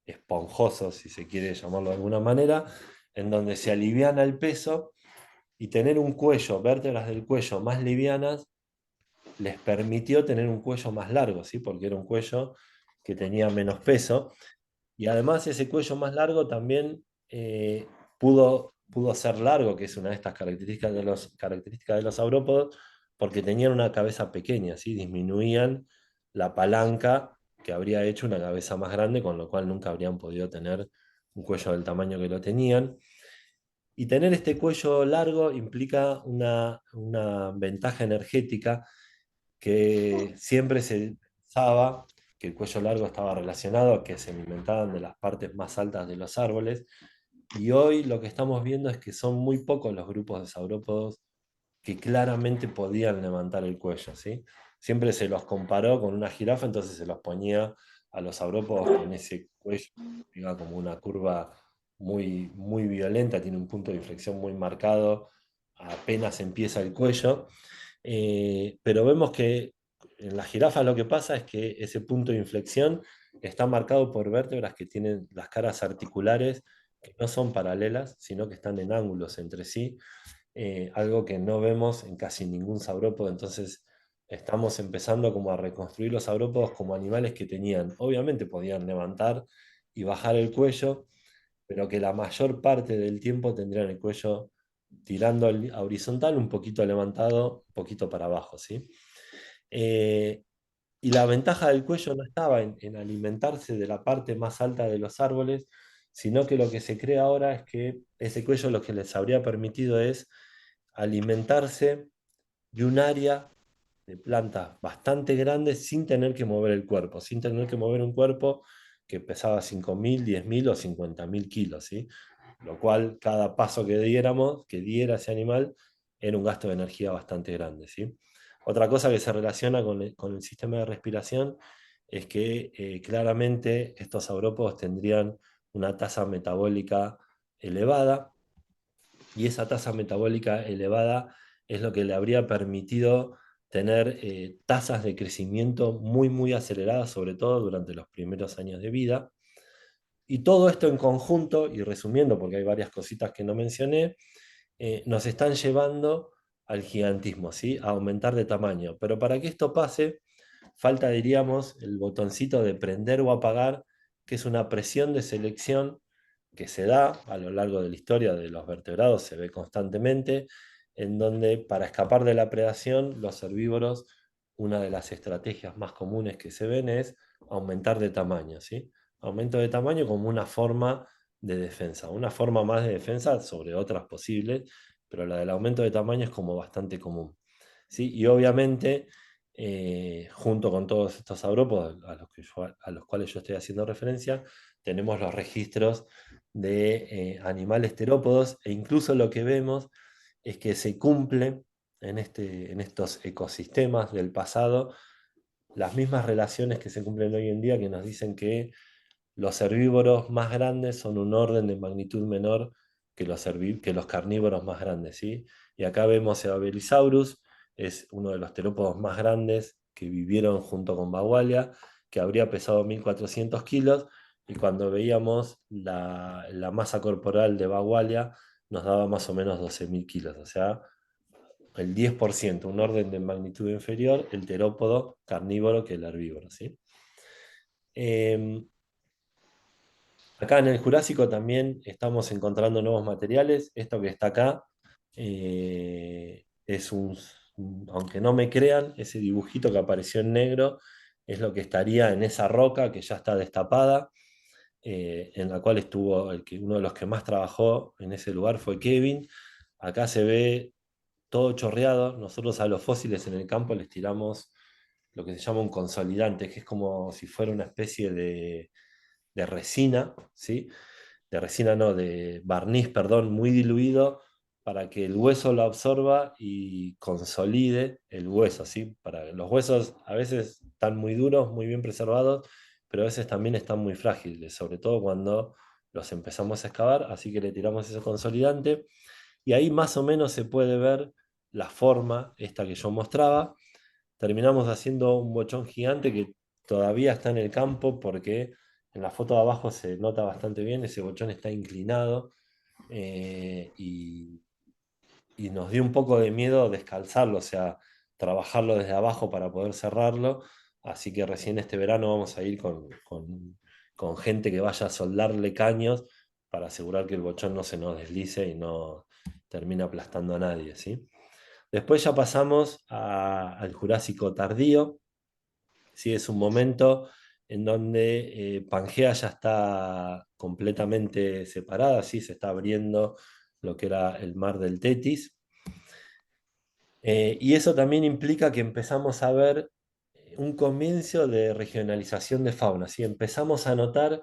esponjoso, si se quiere llamarlo de alguna manera, en donde se aliviana el peso y tener un cuello, vértebras del cuello más livianas, les permitió tener un cuello más largo, ¿sí? Porque era un cuello que tenía menos peso. Y además ese cuello más largo también pudo ser largo, que es una de estas características de los saurópodos, porque tenían una cabeza pequeña, ¿sí? Disminuían la palanca que habría hecho una cabeza más grande, con lo cual nunca habrían podido tener un cuello del tamaño que lo tenían. Y tener este cuello largo implica una ventaja energética que siempre se pensaba que el cuello largo estaba relacionado a que se alimentaban de las partes más altas de los árboles, y hoy lo que estamos viendo es que son muy pocos los grupos de saurópodos que claramente podían levantar el cuello, ¿sí? Siempre se los comparó con una jirafa, entonces se los ponía a los saurópodos con ese cuello, que iba como una curva muy violenta, tiene un punto de inflexión muy marcado, apenas empieza el cuello. Pero vemos que en las jirafas lo que pasa es que ese punto de inflexión está marcado por vértebras que tienen las caras articulares que no son paralelas, sino que están en ángulos entre sí, algo que no vemos en casi ningún saurópodo. Entonces estamos empezando como a reconstruir los saurópodos como animales que tenían, obviamente podían levantar y bajar el cuello, pero que la mayor parte del tiempo tendrían el cuello tirando a horizontal, un poquito levantado, un poquito para abajo, ¿sí? Eh, y la ventaja del cuello no estaba en alimentarse de la parte más alta de los árboles, sino que lo que se cree ahora es que ese cuello lo que les habría permitido es alimentarse de un área de plantas bastante grandes sin tener que mover el cuerpo, sin tener que mover un cuerpo que pesaba 5.000, 10.000 o 50.000 kilos, ¿sí? Lo cual cada paso que diéramos, que diera ese animal, era un gasto de energía bastante grande, ¿sí? Otra cosa que se relaciona con el sistema de respiración es que claramente estos saurópodos tendrían una tasa metabólica elevada, y esa tasa metabólica elevada es lo que le habría permitido tener tasas de crecimiento muy, muy aceleradas, sobre todo durante los primeros años de vida. Y todo esto en conjunto, y resumiendo, porque hay varias cositas que no mencioné, nos están llevando al gigantismo, ¿sí? A aumentar de tamaño. Pero para que esto pase, falta, diríamos, el botoncito de prender o apagar, que es una presión de selección que se da a lo largo de la historia de los vertebrados, se ve constantemente, en donde para escapar de la predación, los herbívoros, una de las estrategias más comunes que se ven es aumentar de tamaño, ¿sí? Aumento de tamaño como una forma de defensa, una forma más de defensa sobre otras posibles, pero la del aumento de tamaño es como bastante común, ¿sí? Y obviamente, junto con todos estos saurópodos a los cuales yo estoy haciendo referencia, tenemos los registros de animales terópodos, e incluso lo que vemos es que se cumplen en estos ecosistemas del pasado las mismas relaciones que se cumplen hoy en día, que nos dicen que los herbívoros más grandes son un orden de magnitud menor que que los carnívoros más grandes, ¿sí? Y acá vemos a Belisaurus, es uno de los terópodos más grandes que vivieron junto con Bagualia, que habría pesado 1.400 kilos, y cuando veíamos la masa corporal de Bagualia nos daba más o menos 12.000 kilos, o sea, el 10%, un orden de magnitud inferior, el terópodo carnívoro que el herbívoro, ¿sí? Em, Acá en el Jurásico también estamos encontrando nuevos materiales. Esto que está acá es aunque no me crean, ese dibujito que apareció en negro es lo que estaría en esa roca que ya está destapada, en la cual estuvo uno de los que más trabajó en ese lugar fue Kevin. Acá se ve todo chorreado. Nosotros a los fósiles en el campo les tiramos lo que se llama un consolidante, que es como si fuera una especie de resina, ¿sí? De resina no, de barniz, perdón, muy diluido para que el hueso lo absorba y consolide el hueso, ¿sí? Los huesos a veces están muy duros, muy bien preservados, pero a veces también están muy frágiles, sobre todo cuando los empezamos a excavar, así que le tiramos ese consolidante y ahí más o menos se puede ver la forma, esta que yo mostraba. Terminamos haciendo un bochón gigante que todavía está en el campo porque en la foto de abajo se nota bastante bien, ese bochón está inclinado, eh, y, y nos dio un poco de miedo descalzarlo, o sea, trabajarlo desde abajo para poder cerrarlo, así que recién este verano vamos a ir con gente que vaya a soldarle caños para asegurar que el bochón no se nos deslice y no termine aplastando a nadie, ¿sí? Después ya pasamos al Jurásico tardío, ¿sí? Es un momento en donde Pangea ya está completamente separada, ¿sí? Se está abriendo lo que era el mar del Tetis. Y eso también implica que empezamos a ver un comienzo de regionalización de fauna, ¿sí? Empezamos a notar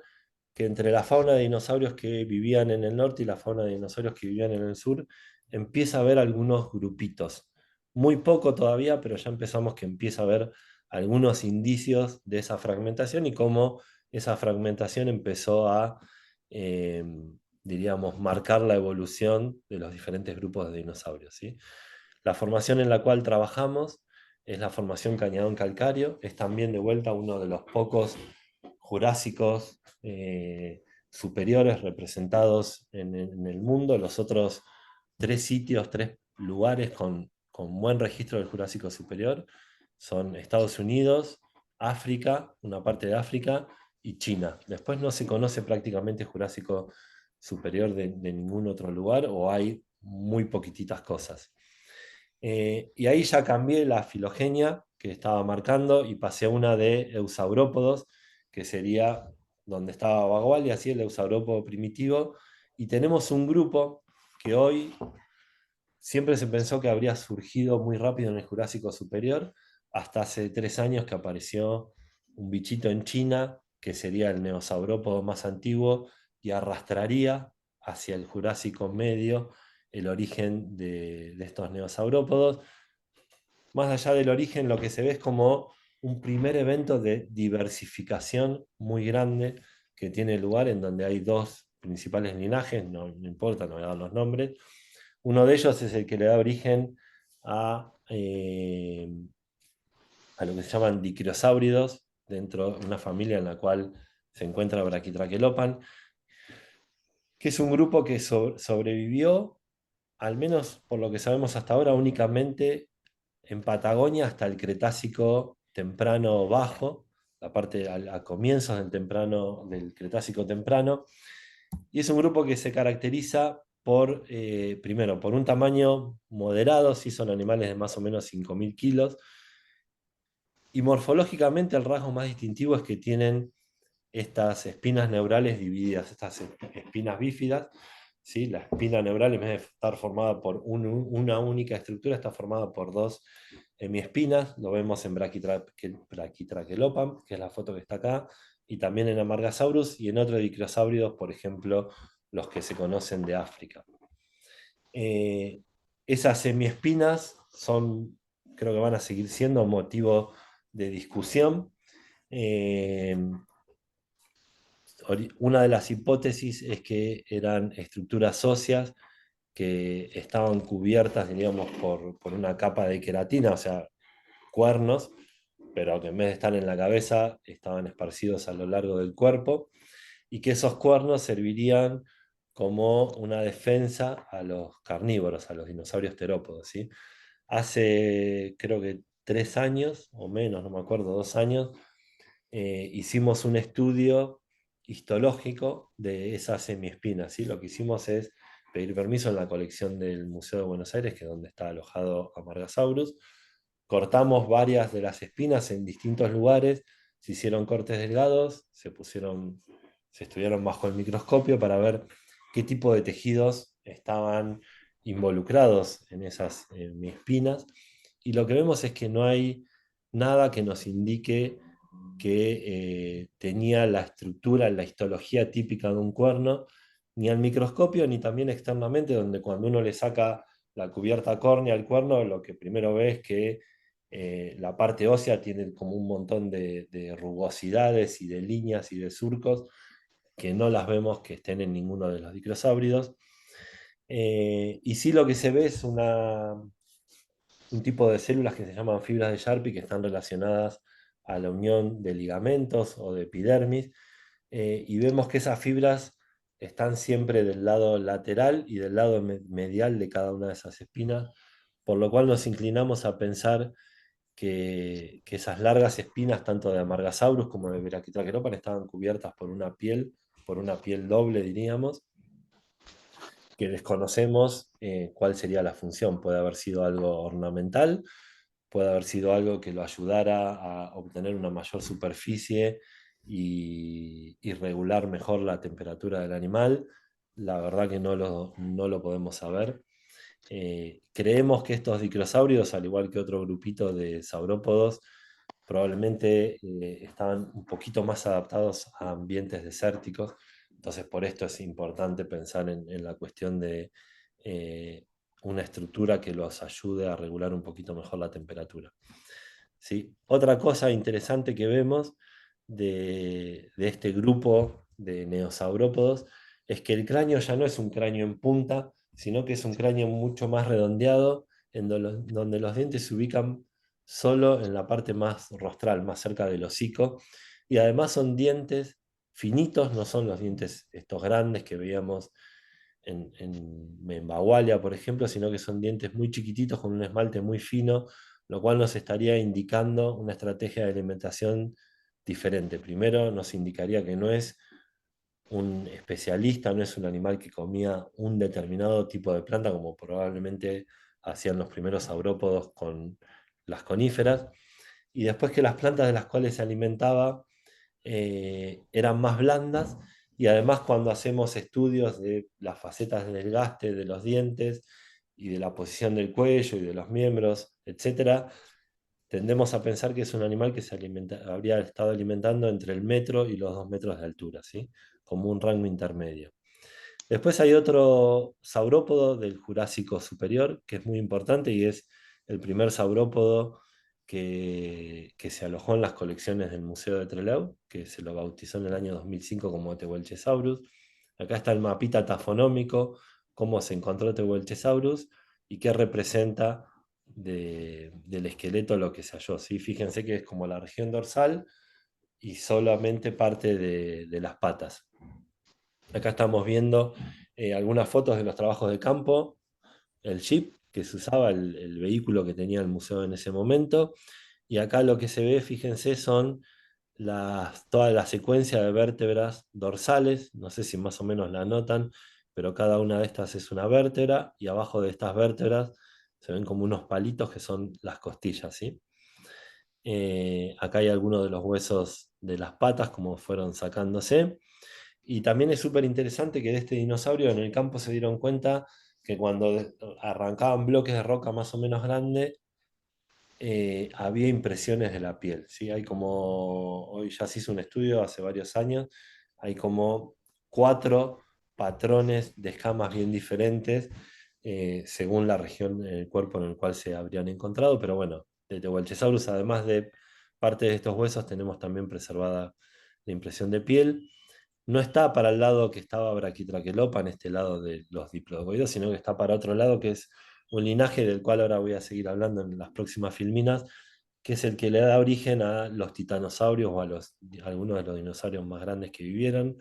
que entre la fauna de dinosaurios que vivían en el norte y la fauna de dinosaurios que vivían en el sur, empieza a haber algunos grupitos. Muy poco todavía, pero ya empezamos que empieza a haber algunos indicios de esa fragmentación y cómo esa fragmentación empezó a, eh, diríamos, marcar la evolución de los diferentes grupos de dinosaurios, ¿sí? La formación en la cual trabajamos es la formación Cañadón Calcáreo, es también de vuelta uno de los pocos jurásicos superiores representados en el mundo. Los otros tres sitios, tres lugares con buen registro del Jurásico superior son Estados Unidos, África, una parte de África y China. Después no se conoce prácticamente Jurásico superior de ningún otro lugar o hay muy poquititas cosas. Y ahí ya cambié la filogenia que estaba marcando y pasé a una de Eusaurópodos, que sería donde estaba Bagual y así el Eusaurópodo primitivo. Y tenemos un grupo que hoy siempre se pensó que habría surgido muy rápido en el Jurásico superior, hasta hace 3 años que apareció un bichito en China que sería el neosaurópodo más antiguo, y arrastraría hacia el Jurásico medio el origen de estos neosaurópodos. Más allá del origen, lo que se ve es como un primer evento de diversificación muy grande que tiene lugar en donde hay dos principales linajes, no importa, no voy a dar los nombres. Uno de ellos es el que le da origen a lo que se llaman dicriosáuridos, dentro de una familia en la cual se encuentra Brachytrachelopan, que es un grupo que sobrevivió, al menos por lo que sabemos hasta ahora, únicamente en Patagonia hasta el Cretácico temprano bajo, la parte a comienzos del Cretácico temprano, y es un grupo que se caracteriza por, primero, por un tamaño moderado, si son animales de más o menos 5.000 kilos, y morfológicamente el rasgo más distintivo es que tienen estas espinas neurales divididas, estas espinas bífidas. ¿Sí? La espina neural, en vez de estar formada por una única estructura, está formada por dos hemiespinas. Lo vemos en Brachytrachelopan, que es la foto que está acá, y también en Amargasaurus y en otros dicrosáuridos, por ejemplo, los que se conocen de África. Eh, Esas semiespinas son, creo que van a seguir siendo motivo de discusión. Eh, una de las hipótesis es que eran estructuras óseas que estaban cubiertas, diríamos, por una capa de queratina, o sea, cuernos, pero que en vez de estar en la cabeza estaban esparcidos a lo largo del cuerpo, y que esos cuernos servirían como una defensa a los carnívoros, a los dinosaurios terópodos, ¿sí? Hace, creo que 3 años, o menos, no me acuerdo, 2 años, hicimos un estudio histológico de esas semiespinas, ¿sí? Lo que hicimos es pedir permiso en la colección del Museo de Buenos Aires, que es donde está alojado Amargasaurus. Cortamos varias de las espinas en distintos lugares, se hicieron cortes delgados, se estudiaron bajo el microscopio para ver qué tipo de tejidos estaban involucrados en esas espinas, y lo que vemos es que no hay nada que nos indique que tenía la estructura, la histología típica de un cuerno, ni al microscopio, ni también externamente, donde cuando uno le saca la cubierta córnea al cuerno, lo que primero ve es que la parte ósea tiene como un montón de rugosidades y de líneas y de surcos que no las vemos que estén en ninguno de los dicrosáuridos. Y sí, lo que se ve es un tipo de células que se llaman fibras de Sharpey, que están relacionadas a la unión de ligamentos o de epidermis, y vemos que esas fibras están siempre del lado lateral y del lado medial de cada una de esas espinas, por lo cual nos inclinamos a pensar que esas largas espinas, tanto de Amargasaurus como de Brachytrachelopan, estaban cubiertas por una piel doble, diríamos, que desconocemos cuál sería la función. Puede haber sido algo ornamental, puede haber sido algo que lo ayudara a obtener una mayor superficie y regular mejor la temperatura del animal. La verdad que no lo podemos saber. Creemos que estos dicrosáuridos, al igual que otro grupito de saurópodos, probablemente estaban un poquito más adaptados a ambientes desérticos. Entonces, por esto es importante pensar en la cuestión de eh, una estructura que los ayude a regular un poquito mejor la temperatura. ¿Sí? Otra cosa interesante que vemos de este grupo de neosaurópodos es que el cráneo ya no es un cráneo en punta, sino que es un cráneo mucho más redondeado, donde los dientes se ubican solo en la parte más rostral, más cerca del hocico, y además son dientes finitos, no son los dientes estos grandes que veíamos en Bagualia, por ejemplo, sino que son dientes muy chiquititos con un esmalte muy fino, lo cual nos estaría indicando una estrategia de alimentación diferente. Primero, nos indicaría que no es un especialista, no es un animal que comía un determinado tipo de planta, como probablemente hacían los primeros saurópodos con las coníferas, y después que las plantas de las cuales se alimentaba eran más blandas, y además cuando hacemos estudios de las facetas de desgaste de los dientes y de la posición del cuello y de los miembros, etcétera, tendemos a pensar que es un animal que habría estado alimentando entre el metro y los 2 metros de altura, ¿sí? Como un rango intermedio. Después hay otro saurópodo del Jurásico superior, que es muy importante y es el primer saurópodo que se alojó en las colecciones del Museo de Trelew, que se lo bautizó en el año 2005 como Tehuelchesaurus. Acá está el mapita tafonómico, cómo se encontró Tehuelchesaurus y qué representa del esqueleto lo que se halló, ¿sí? Fíjense que es como la región dorsal y solamente parte de las patas. Acá estamos viendo algunas fotos de los trabajos de campo, el jeep que se usaba, el vehículo que tenía el museo en ese momento. Y acá lo que se ve, fíjense, son toda la secuencia de vértebras dorsales. No sé si más o menos la notan, pero cada una de estas es una vértebra y abajo de estas vértebras se ven como unos palitos que son las costillas, ¿sí? Acá hay algunos de los huesos de las patas, como fueron sacándose. Y también es súper interesante que de este dinosaurio en el campo se dieron cuenta que cuando arrancaban bloques de roca más o menos grandes, había impresiones de la piel, ¿sí? Hay como, hoy ya se hizo un estudio hace varios años, hay como 4 patrones de escamas bien diferentes según la región en el cuerpo en el cual se habrían encontrado, pero bueno, de Tehuelchesaurus, además de parte de estos huesos, tenemos también preservada la impresión de piel. No está para el lado que estaba Brachytrachelopa, en este lado de los diplodocoides, sino que está para otro lado, que es un linaje del cual ahora voy a seguir hablando en las próximas filminas, que es el que le da origen a los titanosaurios o a algunos de los dinosaurios más grandes que vivieron.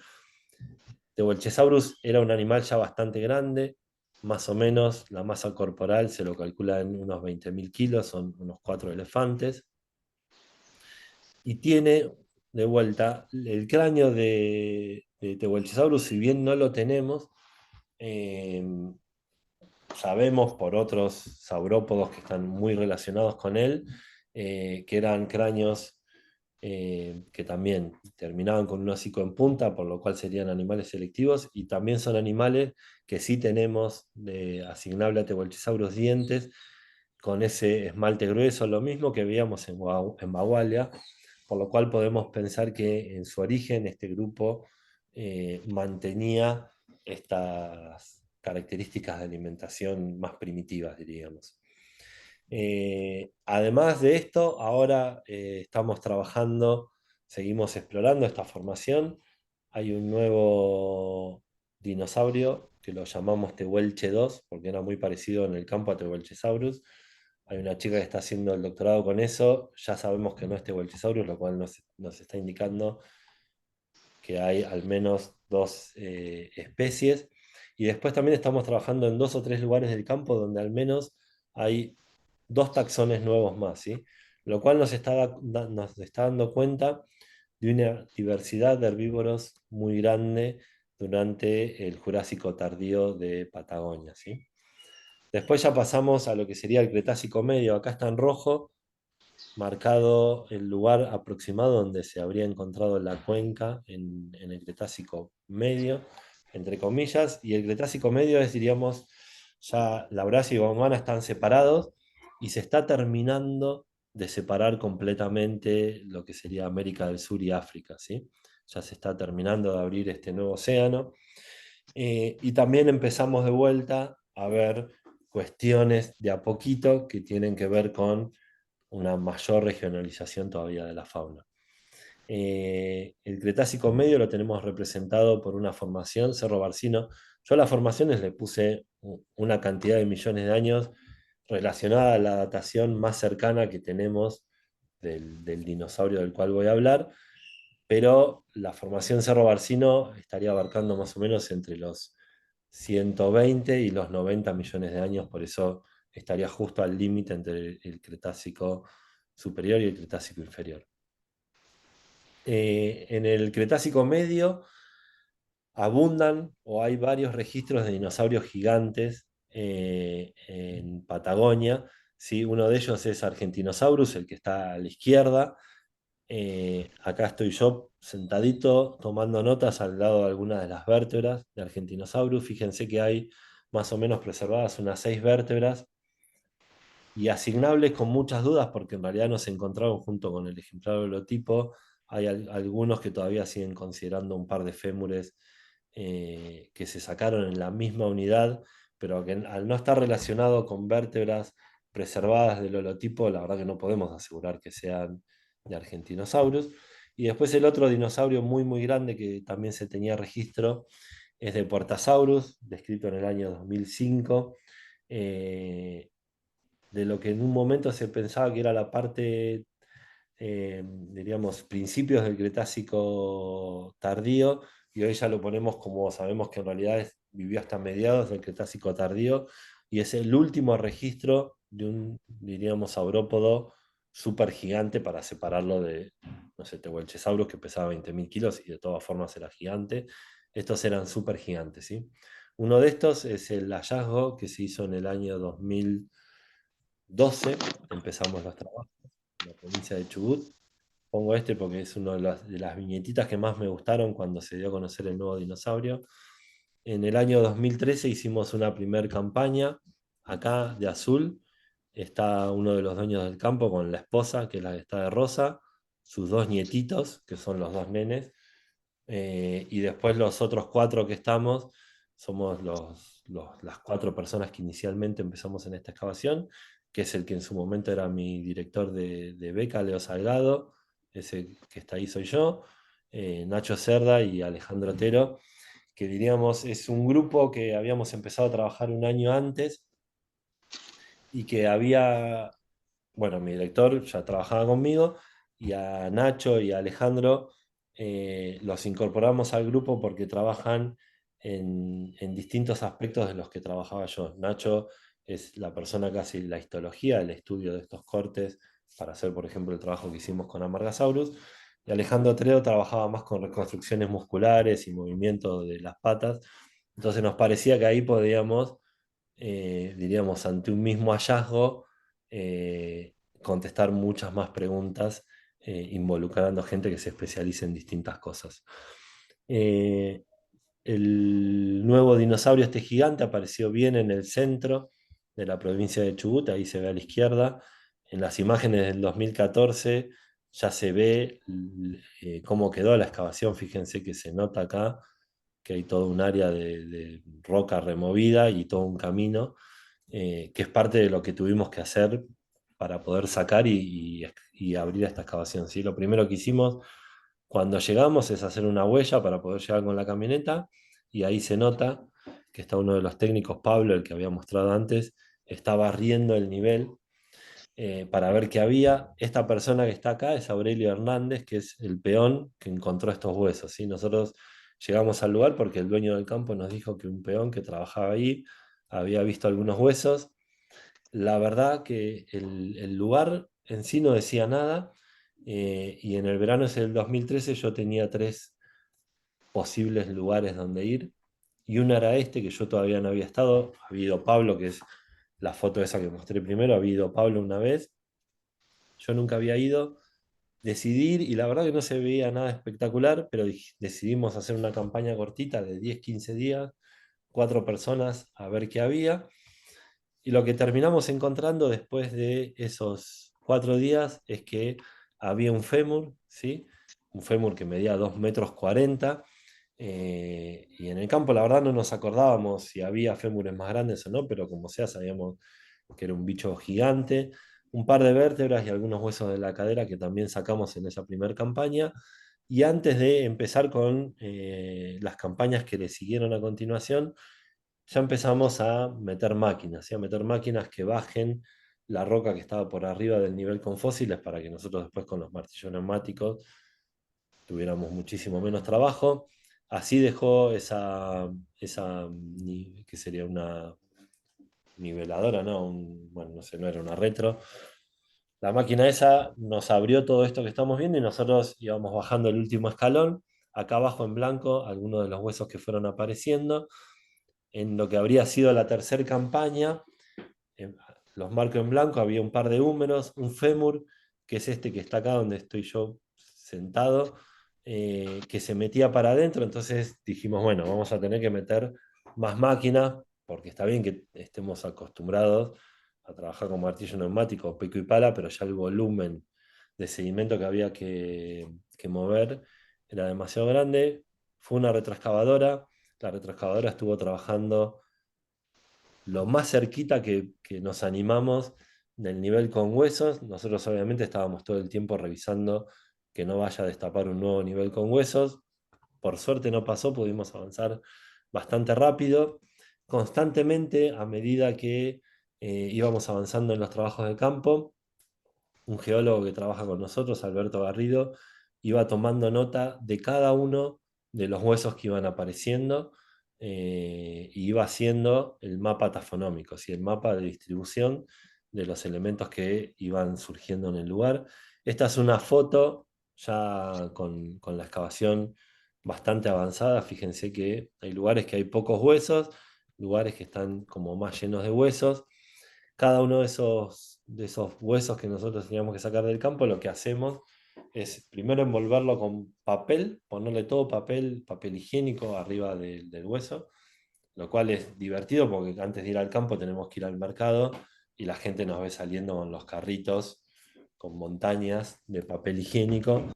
Tehuelchesaurus era un animal ya bastante grande, más o menos la masa corporal se lo calcula en unos 20.000 kilos, son unos 4 elefantes, y tiene de vuelta el cráneo de Tehuelchesaurus, si bien no lo tenemos, eh, sabemos por otros saurópodos que están muy relacionados con él, que eran cráneos que también terminaban con un hocico en punta, por lo cual serían animales selectivos, y también son animales que sí tenemos de asignable a Tehuelchesaurus dientes, con ese esmalte grueso, lo mismo que veíamos en Bagualia, por lo cual podemos pensar que en su origen este grupo mantenía estas características de alimentación más primitivas, diríamos. Además de esto, ahora estamos trabajando, seguimos explorando esta formación. Hay un nuevo dinosaurio que lo llamamos Tehuelche 2, porque era muy parecido en el campo a Tehuelchesaurus. Hay una chica que está haciendo el doctorado con eso. Ya sabemos que no es Tehuelchesaurus, lo cual nos está indicando que hay al menos 2 especies. Y después también estamos trabajando en 2 o 3 lugares del campo donde al menos hay 2 taxones nuevos más, ¿sí? Lo cual nos está dando cuenta de una diversidad de herbívoros muy grande durante el Jurásico tardío de Patagonia, ¿sí? Después ya pasamos a lo que sería el Cretácico medio. Acá está en rojo marcado el lugar aproximado donde se habría encontrado la cuenca en el Cretácico medio, entre comillas, y el Cretácico medio es, diríamos, ya Laurasia y Gondwana están separados y se está terminando de separar completamente lo que sería América del Sur y África, ¿sí? Ya se está terminando de abrir este nuevo océano. Y también empezamos de vuelta a ver cuestiones de a poquito que tienen que ver con una mayor regionalización todavía de la fauna. El Cretácico medio lo tenemos representado por una formación, Cerro Barcino. Yo a las formaciones le puse una cantidad de millones de años relacionada a la datación más cercana que tenemos del dinosaurio del cual voy a hablar, pero la formación Cerro Barcino estaría abarcando más o menos entre los 120 y los 90 millones de años, por eso estaría justo al límite entre el Cretácico superior y el Cretácico inferior. En el Cretácico medio abundan o hay varios registros de dinosaurios gigantes en Patagonia, ¿sí? Uno de ellos es Argentinosaurus, el que está a la izquierda. Acá estoy yo sentadito tomando notas al lado de algunas de las vértebras de Argentinosaurus. Fíjense que hay más o menos preservadas unas 6 vértebras y asignables con muchas dudas, porque en realidad no se encontraron junto con el ejemplar holotipo. Hay algunos que todavía siguen considerando un par de fémures que se sacaron en la misma unidad, pero que al no estar relacionado con vértebras preservadas del holotipo, la verdad que no podemos asegurar que sean de Argentinosaurus. Y después el otro dinosaurio muy muy grande que también se tenía registro es de Portasaurus, descrito en el año 2005, de lo que en un momento se pensaba que era la parte, diríamos, principios del Cretácico tardío, y hoy ya lo ponemos como sabemos que en realidad vivió hasta mediados del Cretácico tardío, y es el último registro de un, diríamos, saurópodo súper gigante para separarlo de, no sé, Tehuelchesaurus, que pesaba 20.000 kilos y de todas formas era gigante. Estos eran súper gigantes, ¿sí? Uno de estos es el hallazgo que se hizo en el año 2012, empezamos los trabajos en la provincia de Chubut. Pongo este porque es una de las viñetitas que más me gustaron cuando se dio a conocer el nuevo dinosaurio. En el año 2013 hicimos una primer campaña, acá de azul. Está uno de los dueños del campo con la esposa, que es la que está de rosa, sus dos nietitos, que son los dos nenes, y después los otros cuatro que estamos, somos las cuatro personas que inicialmente empezamos en esta excavación, que es el que en su momento era mi director de beca, Leo Salgado, ese que está ahí soy yo, Nacho Cerda y Alejandro Otero, que diríamos es un grupo que habíamos empezado a trabajar un año antes y que había, bueno, mi director ya trabajaba conmigo, y a Nacho y a Alejandro los incorporamos al grupo porque trabajan en distintos aspectos de los que trabajaba yo. Nacho es la persona que hace la histología, el estudio de estos cortes, para hacer, por ejemplo, el trabajo que hicimos con Amargasaurus. Y Alejandro Treo trabajaba más con reconstrucciones musculares y movimiento de las patas. Entonces nos parecía que ahí podíamos, diríamos, ante un mismo hallazgo, contestar muchas más preguntas, involucrando gente que se especialice en distintas cosas. Eh, el nuevo dinosaurio, este gigante, apareció bien en el centro de la provincia de Chubut, ahí se ve a la izquierda. En las imágenes del 2014 ya se ve cómo quedó la excavación, fíjense que se nota acá que hay todo un área de roca removida y todo un camino, que es parte de lo que tuvimos que hacer para poder sacar y abrir esta excavación, ¿sí? Lo primero que hicimos cuando llegamos es hacer una huella para poder llegar con la camioneta, y ahí se nota que está uno de los técnicos, Pablo, el que había mostrado antes, está barriendo el nivel para ver qué había. Esta persona que está acá es Aurelio Hernández, que es el peón que encontró estos huesos, ¿sí? Nosotros llegamos al lugar porque el dueño del campo nos dijo que un peón que trabajaba ahí había visto algunos huesos. La verdad que el lugar en sí no decía nada, y en el verano ese del 2013 yo tenía tres posibles lugares donde ir, y uno era este que yo todavía no había estado. Había ido Pablo, que es la foto esa que mostré primero, había ido Pablo una vez, yo nunca había ido. Decidí ir y la verdad que no se veía nada espectacular, pero decidimos hacer una campaña cortita de 10-15 días, cuatro personas, a ver qué había. Y lo que terminamos encontrando después de esos 4 días es que había un fémur, ¿sí? Un fémur que medía 2,40 m. Y en el campo, la verdad, no nos acordábamos si había fémures más grandes o no, pero como sea, sabíamos que era un bicho gigante. Un par de vértebras y algunos huesos de la cadera que también sacamos en esa primera campaña. Y antes de empezar con las campañas que le siguieron a continuación, ya empezamos a meter máquinas, ¿sí? A meter máquinas que bajen la roca que estaba por arriba del nivel con fósiles para que nosotros después con los martillos neumáticos tuviéramos muchísimo menos trabajo. Así dejó que sería una niveladora, ¿no? Bueno, no sé, no era una retro. La máquina esa nos abrió todo esto que estamos viendo y nosotros íbamos bajando el último escalón. Acá abajo en blanco, algunos de los huesos que fueron apareciendo. En lo que habría sido la tercera campaña, los marco en blanco, había un par de húmeros, un fémur, que es este que está acá donde estoy yo sentado, que se metía para adentro. Entonces dijimos, bueno, vamos a tener que meter más máquinas, porque está bien que estemos acostumbrados a trabajar con martillo neumático, pico y pala, pero ya el volumen de sedimento que había que mover era demasiado grande. Fue una retroexcavadora. La retroexcavadora estuvo trabajando lo más cerquita que nos animamos del nivel con huesos. Nosotros obviamente estábamos todo el tiempo revisando que no vaya a destapar un nuevo nivel con huesos. Por suerte no pasó, pudimos avanzar bastante rápido. Constantemente, a medida que íbamos avanzando en los trabajos de campo, un geólogo que trabaja con nosotros, Alberto Garrido, iba tomando nota de cada uno de los huesos que iban apareciendo, y iba haciendo el mapa tafonómico, ¿sí? El mapa de distribución de los elementos que iban surgiendo en el lugar. Esta es una foto ya con la excavación bastante avanzada. Fíjense que hay lugares que hay pocos huesos, lugares que están como más llenos de huesos. Cada uno de esos huesos que nosotros teníamos que sacar del campo, lo que hacemos es primero envolverlo con papel, ponerle todo papel, papel higiénico arriba del hueso, lo cual es divertido porque antes de ir al campo tenemos que ir al mercado y la gente nos ve saliendo con los carritos, con montañas de papel higiénico.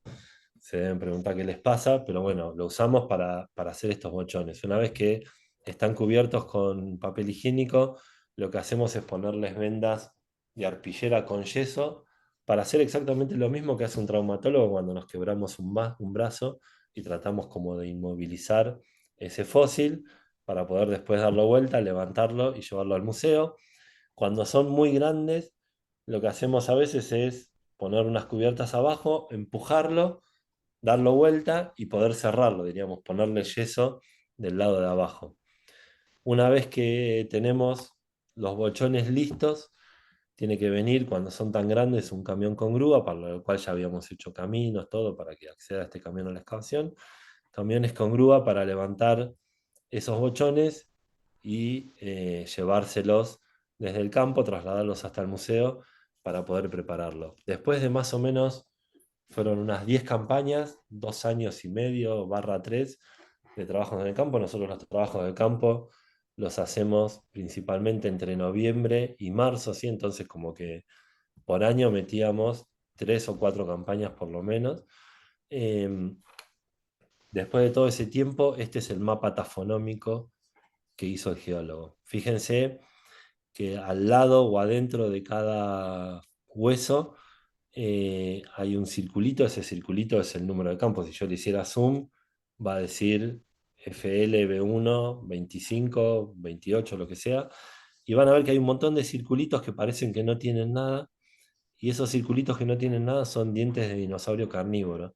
Se deben preguntar qué les pasa, pero bueno, lo usamos para hacer estos bochones. Una vez que están cubiertos con papel higiénico, lo que hacemos es ponerles vendas de arpillera con yeso para hacer exactamente lo mismo que hace un traumatólogo cuando nos quebramos un brazo y tratamos como de inmovilizar ese fósil para poder después darlo vuelta, levantarlo y llevarlo al museo. Cuando son muy grandes, lo que hacemos a veces es poner unas cubiertas abajo, empujarlo, darlo vuelta y poder cerrarlo, diríamos, ponerle yeso del lado de abajo. Una vez que tenemos los bochones listos, tiene que venir, cuando son tan grandes, un camión con grúa, para lo cual ya habíamos hecho caminos, todo para que acceda este camión a la excavación. Camiones con grúa para levantar esos bochones y llevárselos desde el campo, trasladarlos hasta el museo para poder prepararlo. Después de más o menos, fueron unas 10 campañas, 2 años y medio, barra 3, de trabajos en el campo. Nosotros los trabajos de campo los hacemos principalmente entre noviembre y marzo, ¿sí? Entonces como que por año metíamos 3 o 4 campañas por lo menos. Em, Después de todo ese tiempo, este es el mapa tafonómico que hizo el geólogo. Fíjense que al lado o adentro de cada hueso hay un circulito. Ese circulito es el número de campo. Si yo le hiciera zoom, va a decir FLB1, 25, 28, lo que sea. Y van a ver que hay un montón de circulitos que parecen que no tienen nada. Y esos circulitos que no tienen nada son dientes de dinosaurio carnívoro.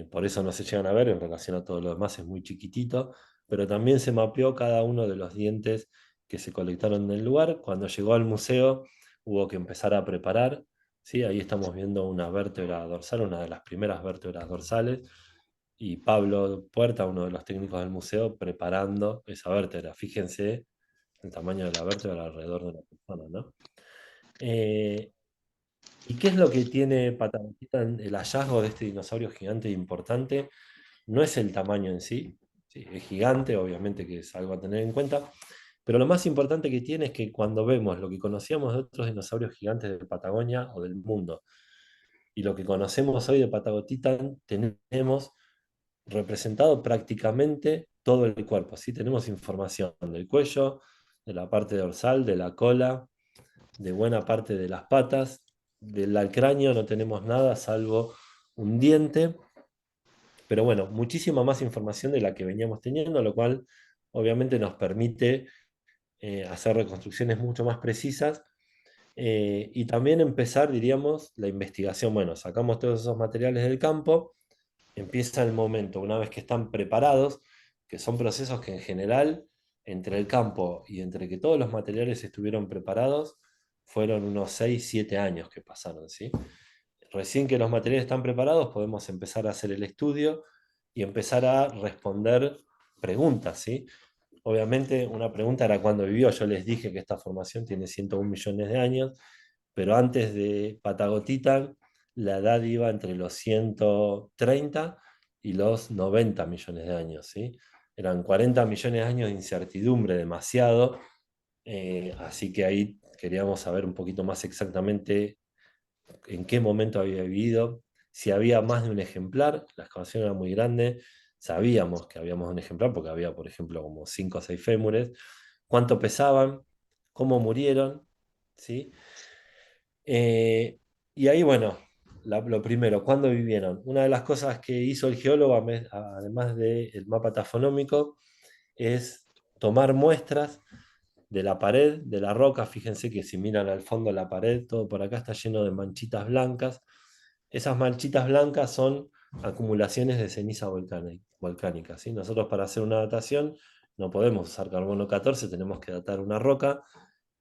Por eso no se llegan a ver en relación a todo lo demás, es muy chiquitito, pero también se mapeó cada uno de los dientes que se colectaron en el lugar. Cuando llegó al museo hubo que empezar a preparar, ¿sí? Ahí estamos viendo una vértebra dorsal, una de las primeras vértebras dorsales, y Pablo Puerta, uno de los técnicos del museo, preparando esa vértebra. Fíjense el tamaño de la vértebra alrededor de la persona, ¿no? Eh, ¿Y qué es lo que tiene Patagonia? El hallazgo de este dinosaurio gigante e importante no es el tamaño en sí, sí, es gigante, obviamente que es algo a tener en cuenta, pero lo más importante que tiene es que cuando vemos lo que conocíamos de otros dinosaurios gigantes de Patagonia o del mundo y lo que conocemos hoy de Patagotitan, tenemos representado prácticamente todo el cuerpo, ¿sí? Tenemos información del cuello, de la parte dorsal, de la cola, de buena parte de las patas. Del cráneo no tenemos nada salvo un diente, pero bueno, muchísima más información de la que veníamos teniendo, lo cual obviamente nos permite hacer reconstrucciones mucho más precisas, y también empezar, diríamos, la investigación. Bueno, sacamos todos esos materiales del campo, empieza el momento, una vez que están preparados, que son procesos que en general, entre el campo y entre que todos los materiales estuvieron preparados, fueron unos 6 o 7 años que pasaron, ¿sí? Recién que los materiales están preparados, podemos empezar a hacer el estudio y empezar a responder preguntas, ¿sí? Obviamente, una pregunta era cuándo vivió. Yo les dije que esta formación tiene 101 millones de años, pero antes de Patagotitan, la edad iba entre los 130 y los 90 millones de años, ¿sí? Eran 40 millones de años de incertidumbre, demasiado, así que ahí queríamos saber un poquito más exactamente en qué momento había vivido, si había más de un ejemplar, la excavación era muy grande, sabíamos que habíamos un ejemplar porque había, por ejemplo, como 5 o 6 fémures, cuánto pesaban, cómo murieron, ¿sí? Eh, y ahí, bueno, lo primero, ¿cuándo vivieron? Una de las cosas que hizo el geólogo, además del mapa tafonómico, es tomar muestras de la pared, de la roca. Fíjense que si miran al fondo de la pared, todo por acá está lleno de manchitas blancas. Esas manchitas blancas son acumulaciones de ceniza volcánica, ¿sí? Nosotros para hacer una datación no podemos usar carbono 14, tenemos que datar una roca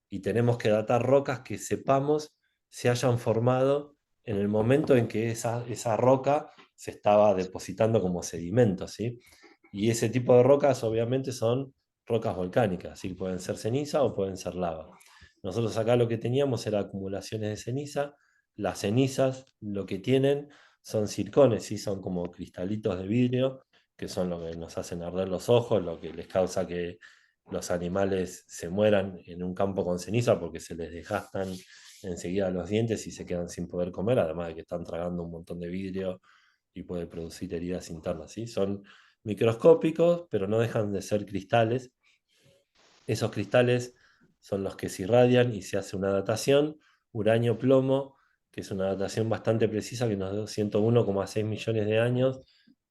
y tenemos que datar rocas que sepamos se hayan formado en el momento en que esa roca se estaba depositando como sedimento, ¿sí? Y ese tipo de rocas obviamente son rocas volcánicas, ¿sí? Pueden ser ceniza o pueden ser lava. Nosotros acá lo que teníamos era acumulaciones de ceniza. Las cenizas lo que tienen son circones, ¿sí? Son como cristalitos de vidrio, que son lo que nos hacen arder los ojos, lo que les causa que los animales se mueran en un campo con ceniza porque se les desgastan enseguida los dientes y se quedan sin poder comer, además de que están tragando un montón de vidrio y puede producir heridas internas, ¿sí? Son microscópicos, pero no dejan de ser cristales. Esos cristales son los que se irradian y se hace una datación, uranio-plomo, que es una datación bastante precisa que nos dio 101,6 millones de años,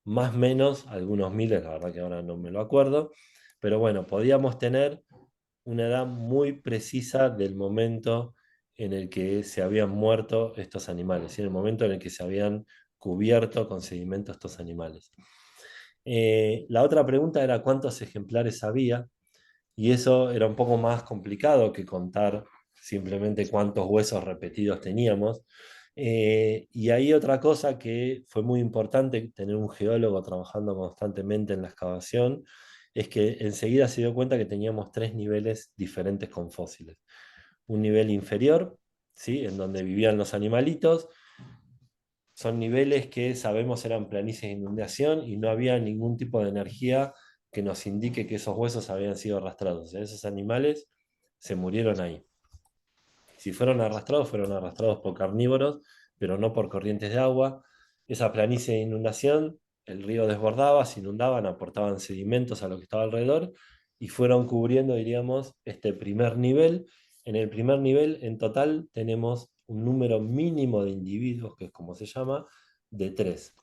más o menos, algunos miles, la verdad que ahora no me lo acuerdo, pero bueno, podíamos tener una edad muy precisa del momento en el que se habían muerto estos animales, y en el momento en el que se habían cubierto con sedimento estos animales. La otra pregunta era cuántos ejemplares había, y eso era un poco más complicado que contar simplemente cuántos huesos repetidos teníamos. Y ahí otra cosa que fue muy importante tener un geólogo trabajando constantemente en la excavación, es que enseguida se dio cuenta que teníamos tres niveles diferentes con fósiles. Un nivel inferior, ¿sí? En donde vivían los animalitos, son niveles que sabemos eran planicies de inundación y no había ningún tipo de energía que nos indique que esos huesos habían sido arrastrados. O sea, esos animales se murieron ahí. Si fueron arrastrados por carnívoros, pero no por corrientes de agua. Esa planicie de inundación, el río desbordaba, se inundaban, aportaban sedimentos a lo que estaba alrededor y fueron cubriendo, diríamos, este primer nivel. En el primer nivel, en total, tenemos un número mínimo de individuos, que es como se llama, de 3.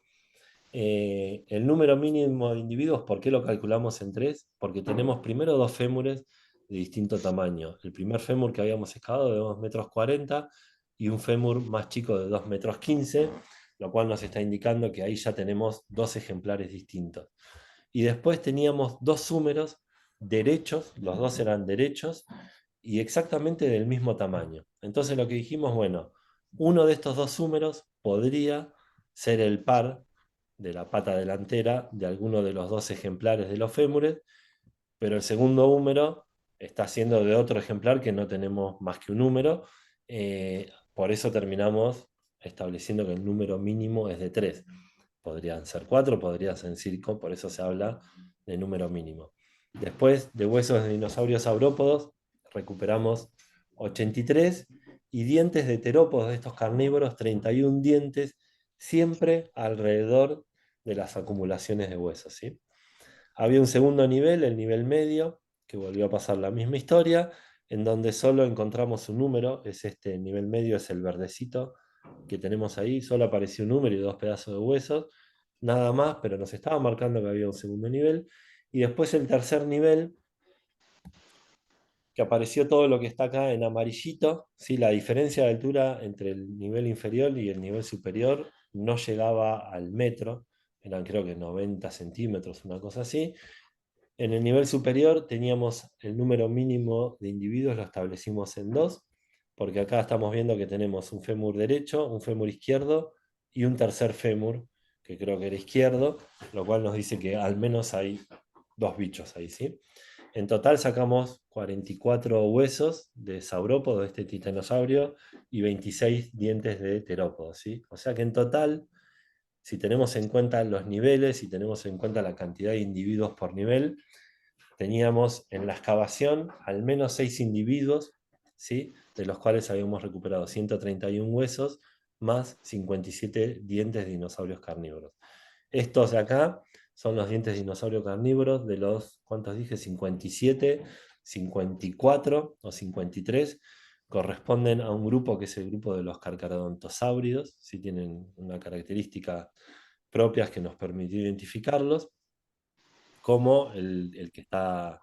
El número mínimo de individuos, ¿por qué lo calculamos en 3? Porque tenemos primero dos fémures de distinto tamaño. El primer fémur que habíamos excavado de 2,40 m y un fémur más chico de 2,15 m, lo cual nos está indicando que ahí ya tenemos dos ejemplares distintos. Y después teníamos dos húmeros derechos, los dos eran derechos y exactamente del mismo tamaño. Entonces lo que dijimos, bueno, uno de estos dos húmeros podría ser el par de la pata delantera de alguno de los dos ejemplares de los fémures, pero el segundo húmero está siendo de otro ejemplar que no tenemos más que un número. Por eso terminamos estableciendo que el número mínimo es de 3. Podrían ser 4, podrían ser 5, por eso se habla de número mínimo. Después, de huesos de dinosaurios saurópodos, recuperamos 83 y dientes de terópodos de estos carnívoros, 31 dientes, siempre alrededor de las acumulaciones de huesos, ¿sí? Había un segundo nivel, el nivel medio, que volvió a pasar la misma historia, en donde solo encontramos un número, es este nivel medio, es el verdecito que tenemos ahí, solo apareció un número y dos pedazos de huesos, nada más, pero nos estaba marcando que había un segundo nivel. Y después el tercer nivel, que apareció todo lo que está acá en amarillito, ¿sí? La diferencia de altura entre el nivel inferior y el nivel superior no llegaba al metro, eran creo que 90 centímetros, una cosa así. En el nivel superior teníamos el número mínimo de individuos, lo establecimos en 2, porque acá estamos viendo que tenemos un fémur derecho, un fémur izquierdo y un tercer fémur, que creo que era izquierdo, lo cual nos dice que al menos hay dos bichos ahí, ¿sí? En total sacamos 44 huesos de saurópodo, de este titanosaurio, y 26 dientes de terópodo, ¿sí? O sea que en total, si tenemos en cuenta los niveles, si tenemos en cuenta la cantidad de individuos por nivel, teníamos en la excavación al menos 6 individuos ¿sí? De los cuales habíamos recuperado 131 huesos más 57 dientes de dinosaurios carnívoros. Estos de acá son los dientes de dinosaurio carnívoros de los, ¿cuántos dije? 57, 54 o 53. Corresponden a un grupo que es el grupo de los carcharodontosáuridos, si tienen una característica propias que nos permitió identificarlos, como el que está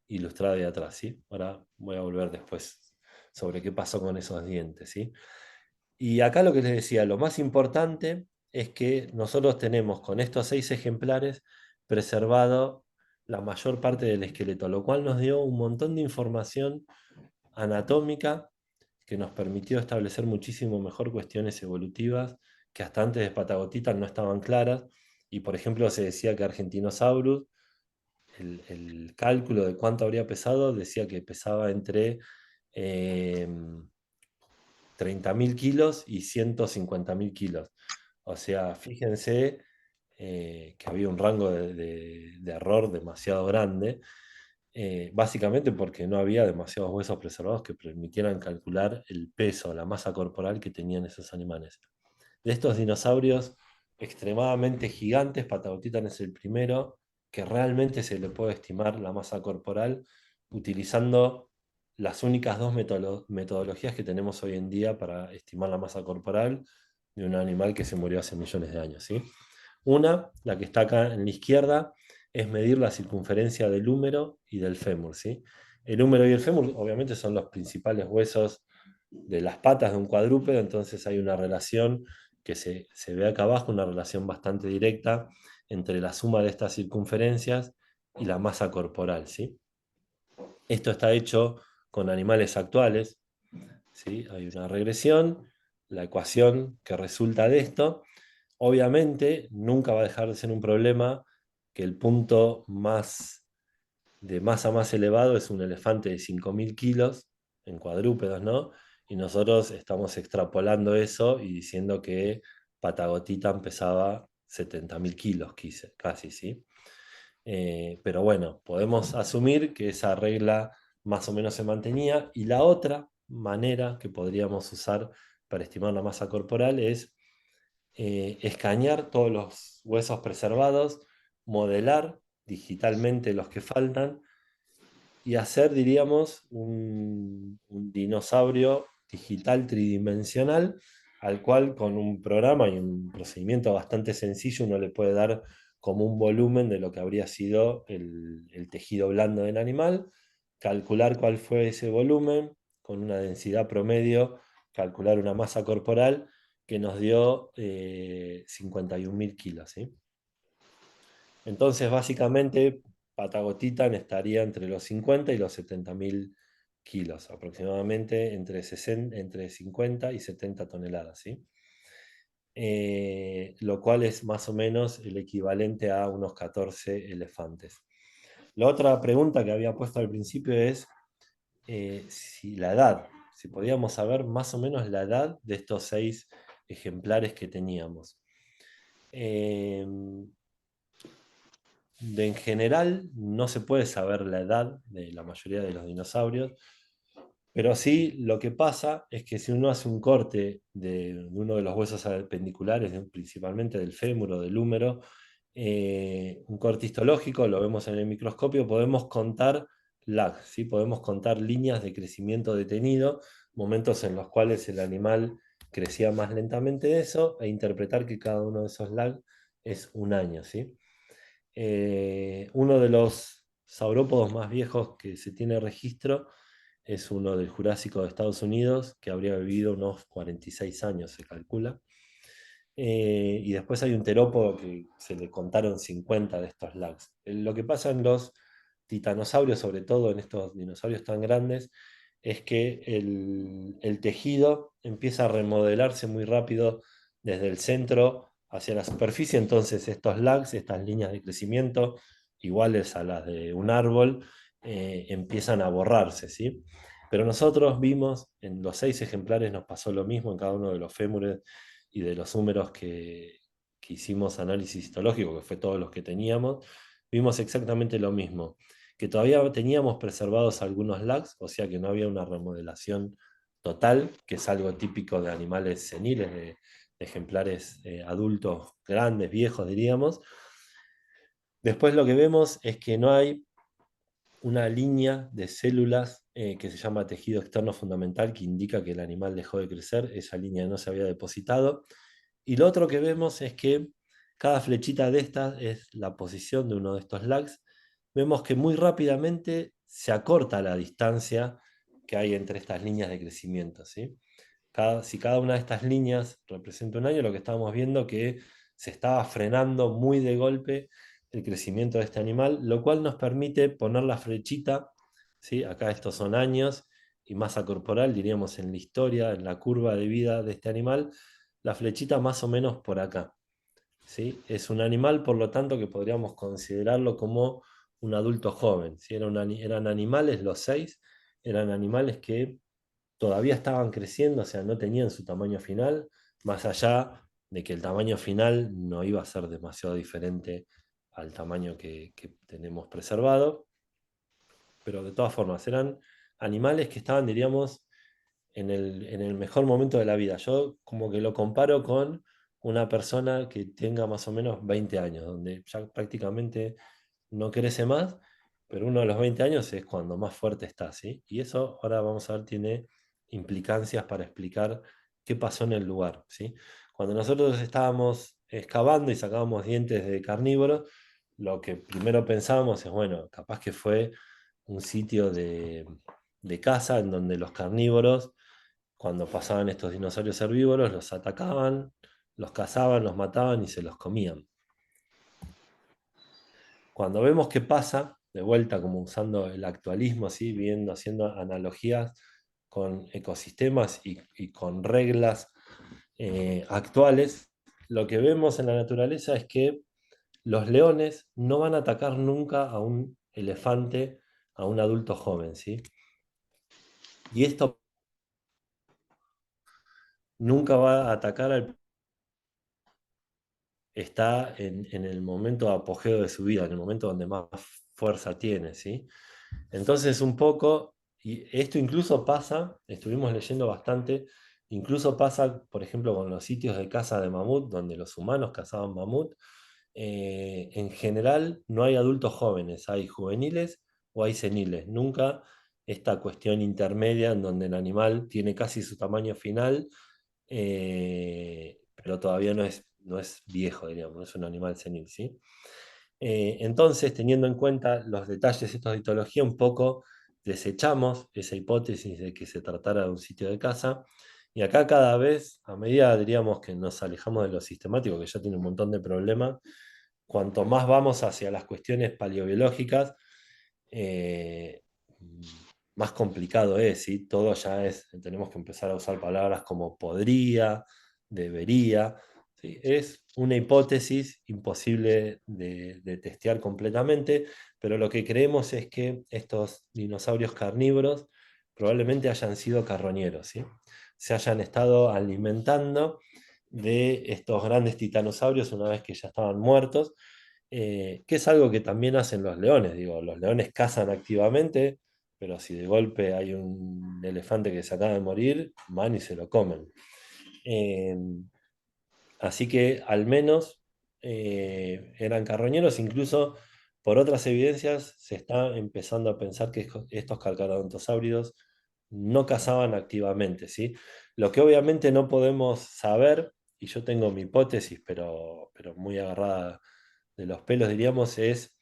ilustrado ahí atrás, ¿sí? Ahora voy a volver después sobre qué pasó con esos dientes, ¿sí? Y acá lo que les decía, lo más importante es que nosotros tenemos con estos 6 ejemplares preservado la mayor parte del esqueleto, lo cual nos dio un montón de información anatómica que nos permitió establecer muchísimo mejor cuestiones evolutivas que hasta antes de Patagotitan no estaban claras. Y por ejemplo se decía que Argentinosaurus, el cálculo de cuánto habría pesado, decía que pesaba entre 30.000 kilos y 150.000 kilos. O sea, fíjense que había un rango de error demasiado grande, básicamente porque no había demasiados huesos preservados que permitieran calcular el peso, la masa corporal que tenían esos animales. De estos dinosaurios extremadamente gigantes, Patagotitan es el primero que realmente se le puede estimar la masa corporal utilizando las únicas dos metodologías que tenemos hoy en día para estimar la masa corporal de un animal que se murió hace millones de años, ¿sí? Una, la que está acá en la izquierda, es medir la circunferencia del húmero y del fémur, ¿sí? El húmero y el fémur obviamente son los principales huesos de las patas de un cuadrúpedo, entonces hay una relación que se ve acá abajo, una relación bastante directa entre la suma de estas circunferencias y la masa corporal, ¿sí? Esto está hecho con animales actuales, ¿sí? Hay una regresión, la ecuación que resulta de esto, obviamente nunca va a dejar de ser un problema que el punto más de masa más elevado es un elefante de 5.000 kilos en cuadrúpedos, ¿no? Y nosotros estamos extrapolando eso y diciendo que Patagotitan pesaba 70.000 kilos, casi, ¿sí? Pero bueno, podemos asumir que esa regla más o menos se mantenía. Y la otra manera que podríamos usar para estimar la masa corporal es escanear todos los huesos preservados, modelar digitalmente los que faltan y hacer, diríamos, un dinosaurio digital tridimensional al cual con un programa y un procedimiento bastante sencillo uno le puede dar como un volumen de lo que habría sido el tejido blando del animal, calcular cuál fue ese volumen con una densidad promedio, calcular una masa corporal que nos dio 51.000 kilos, ¿sí? Entonces, básicamente, Patagotitan estaría entre los 50 y los 70.000 kilos, aproximadamente entre 50 y 70 toneladas, ¿sí? Lo cual es más o menos el equivalente a unos 14 elefantes. La otra pregunta que había puesto al principio es si la edad, si podíamos saber más o menos la edad de estos 6 ejemplares que teníamos. Eh, en general no se puede saber la edad de la mayoría de los dinosaurios, pero sí lo que pasa es que si uno hace un corte de uno de los huesos apendiculares, principalmente del fémur o del húmero, un corte histológico, lo vemos en el microscopio, podemos contar lags, ¿sí? Podemos contar líneas de crecimiento detenido, momentos en los cuales el animal crecía más lentamente de eso, e interpretar que cada uno de esos lags es un año, ¿sí? Uno de los saurópodos más viejos que se tiene registro es uno del Jurásico de Estados Unidos, que habría vivido unos 46 años, se calcula. Y después hay un terópodo que se le contaron 50 de estos lags. Lo que pasa en los titanosaurios, sobre todo en estos dinosaurios tan grandes, es que el tejido empieza a remodelarse muy rápido desde el centro hacia la superficie, entonces estos lags, estas líneas de crecimiento, iguales a las de un árbol, empiezan a borrarse, ¿sí? Pero nosotros vimos, en los 6 ejemplares nos pasó lo mismo en cada uno de los fémures y de los húmeros que hicimos análisis histológico, que fue todos los que teníamos, vimos exactamente lo mismo, que todavía teníamos preservados algunos lags, o sea que no había una remodelación total, que es algo típico de animales seniles, de ejemplares adultos grandes, viejos diríamos. Después lo que vemos es que no hay una línea de células que se llama tejido externo fundamental, que indica que el animal dejó de crecer, esa línea no se había depositado. Y lo otro que vemos es que cada flechita de estas es la posición de uno de estos lags. Vemos que muy rápidamente se acorta la distancia que hay entre estas líneas de crecimiento, ¿sí? Si cada una de estas líneas representa un año, lo que estábamos viendo que se estaba frenando muy de golpe el crecimiento de este animal, lo cual nos permite poner la flechita, ¿sí? Acá estos son años y masa corporal, diríamos en la historia, en la curva de vida de este animal, la flechita más o menos por acá, ¿sí? Es un animal, por lo tanto, que podríamos considerarlo como un adulto joven, ¿sí? Eran animales, los seis, eran animales que todavía estaban creciendo, o sea, no tenían su tamaño final, más allá de que el tamaño final no iba a ser demasiado diferente al tamaño que tenemos preservado, pero de todas formas eran animales que estaban, diríamos, en el mejor momento de la vida. Yo como que lo comparo con una persona que tenga más o menos 20 años, donde ya prácticamente no crece más, pero uno de los 20 años es cuando más fuerte está, ¿sí? Y eso ahora vamos a ver tiene implicancias para explicar qué pasó en el lugar, ¿sí? Cuando nosotros estábamos excavando y sacábamos dientes de carnívoros, lo que primero pensábamos es, bueno, capaz que fue un sitio de caza en donde los carnívoros, cuando pasaban estos dinosaurios herbívoros, los atacaban, los cazaban, los mataban y se los comían. Cuando vemos qué pasa, de vuelta como usando el actualismo, ¿sí? Viendo, haciendo analogías con ecosistemas y con reglas actuales, lo que vemos en la naturaleza es que los leones no van a atacar nunca a un elefante, a un adulto joven, ¿sí? Y esto nunca va a atacar al está en el momento de apogeo de su vida, en el momento donde más fuerza tiene, ¿sí? Entonces un poco, y esto incluso pasa, estuvimos leyendo bastante, incluso pasa, por ejemplo, con los sitios de caza de mamut, donde los humanos cazaban mamut, en general no hay adultos jóvenes, hay juveniles o hay seniles, nunca esta cuestión intermedia en donde el animal tiene casi su tamaño final, pero todavía no es viejo, diríamos, no es un animal senil, ¿sí? Entonces, teniendo en cuenta los detalles estos de etología, un poco desechamos esa hipótesis de que se tratara de un sitio de caza. Y acá cada vez, a medida diríamos que nos alejamos de lo sistemático, que ya tiene un montón de problemas, cuanto más vamos hacia las cuestiones paleobiológicas, eh, más complicado es, ¿sí? Todo ya es, tenemos que empezar a usar palabras como podría, debería, ¿sí? Es una hipótesis imposible de testear completamente, pero lo que creemos es que estos dinosaurios carnívoros probablemente hayan sido carroñeros, ¿sí? Se hayan estado alimentando de estos grandes titanosaurios una vez que ya estaban muertos, que es algo que también hacen los leones. Digo, los leones cazan activamente, pero si de golpe hay un elefante que se acaba de morir, van y se lo comen. Eh, Así que al menos eran carroñeros, incluso por otras evidencias se está empezando a pensar que estos carcarodontosáuridos no cazaban activamente, ¿sí? Lo que obviamente no podemos saber, y yo tengo mi hipótesis, pero muy agarrada de los pelos, diríamos, es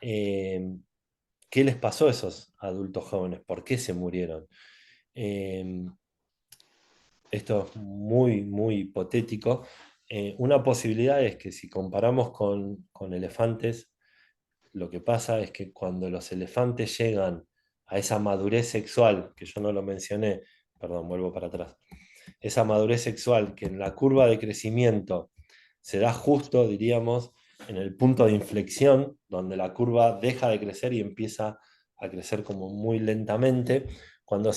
eh, qué les pasó a esos adultos jóvenes, por qué se murieron. Eh, Esto es muy, muy hipotético. Una posibilidad es que si comparamos con elefantes, lo que pasa es que cuando los elefantes llegan a esa madurez sexual, que yo no lo mencioné, perdón, vuelvo para atrás, esa madurez sexual que en la curva de crecimiento se da justo, diríamos, en el punto de inflexión, donde la curva deja de crecer y empieza a crecer como muy lentamente, cuando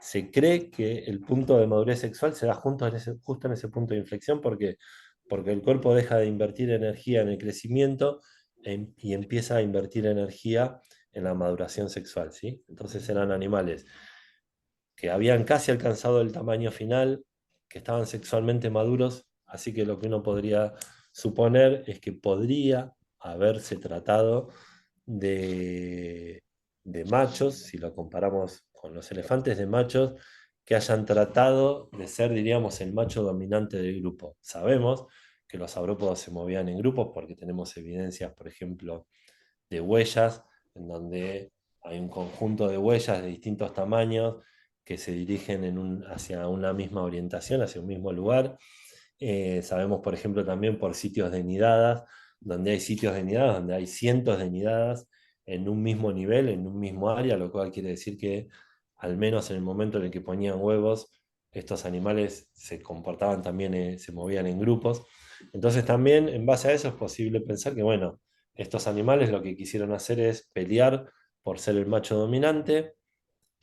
se cree que el punto de madurez sexual se da justo en ese punto de inflexión, porque el cuerpo deja de invertir energía en el crecimiento y empieza a invertir energía en la maduración sexual, ¿sí? Entonces eran animales que habían casi alcanzado el tamaño final, que estaban sexualmente maduros, así que lo que uno podría suponer es que podría haberse tratado de, de machos, si lo comparamos con los elefantes, de machos que hayan tratado de ser, diríamos, el macho dominante del grupo. Sabemos que los saurópodos se movían en grupos porque tenemos evidencias, por ejemplo, de huellas, en donde hay un conjunto de huellas de distintos tamaños que se dirigen hacia una misma orientación, hacia un mismo lugar. Sabemos, por ejemplo, también por sitios de nidadas, donde hay sitios de nidadas, donde hay cientos de nidadas en un mismo nivel, en un mismo área, lo cual quiere decir que al menos en el momento en el que ponían huevos, estos animales se comportaban también, se movían en grupos. Entonces también en base a eso es posible pensar que, bueno, estos animales lo que quisieron hacer es pelear por ser el macho dominante.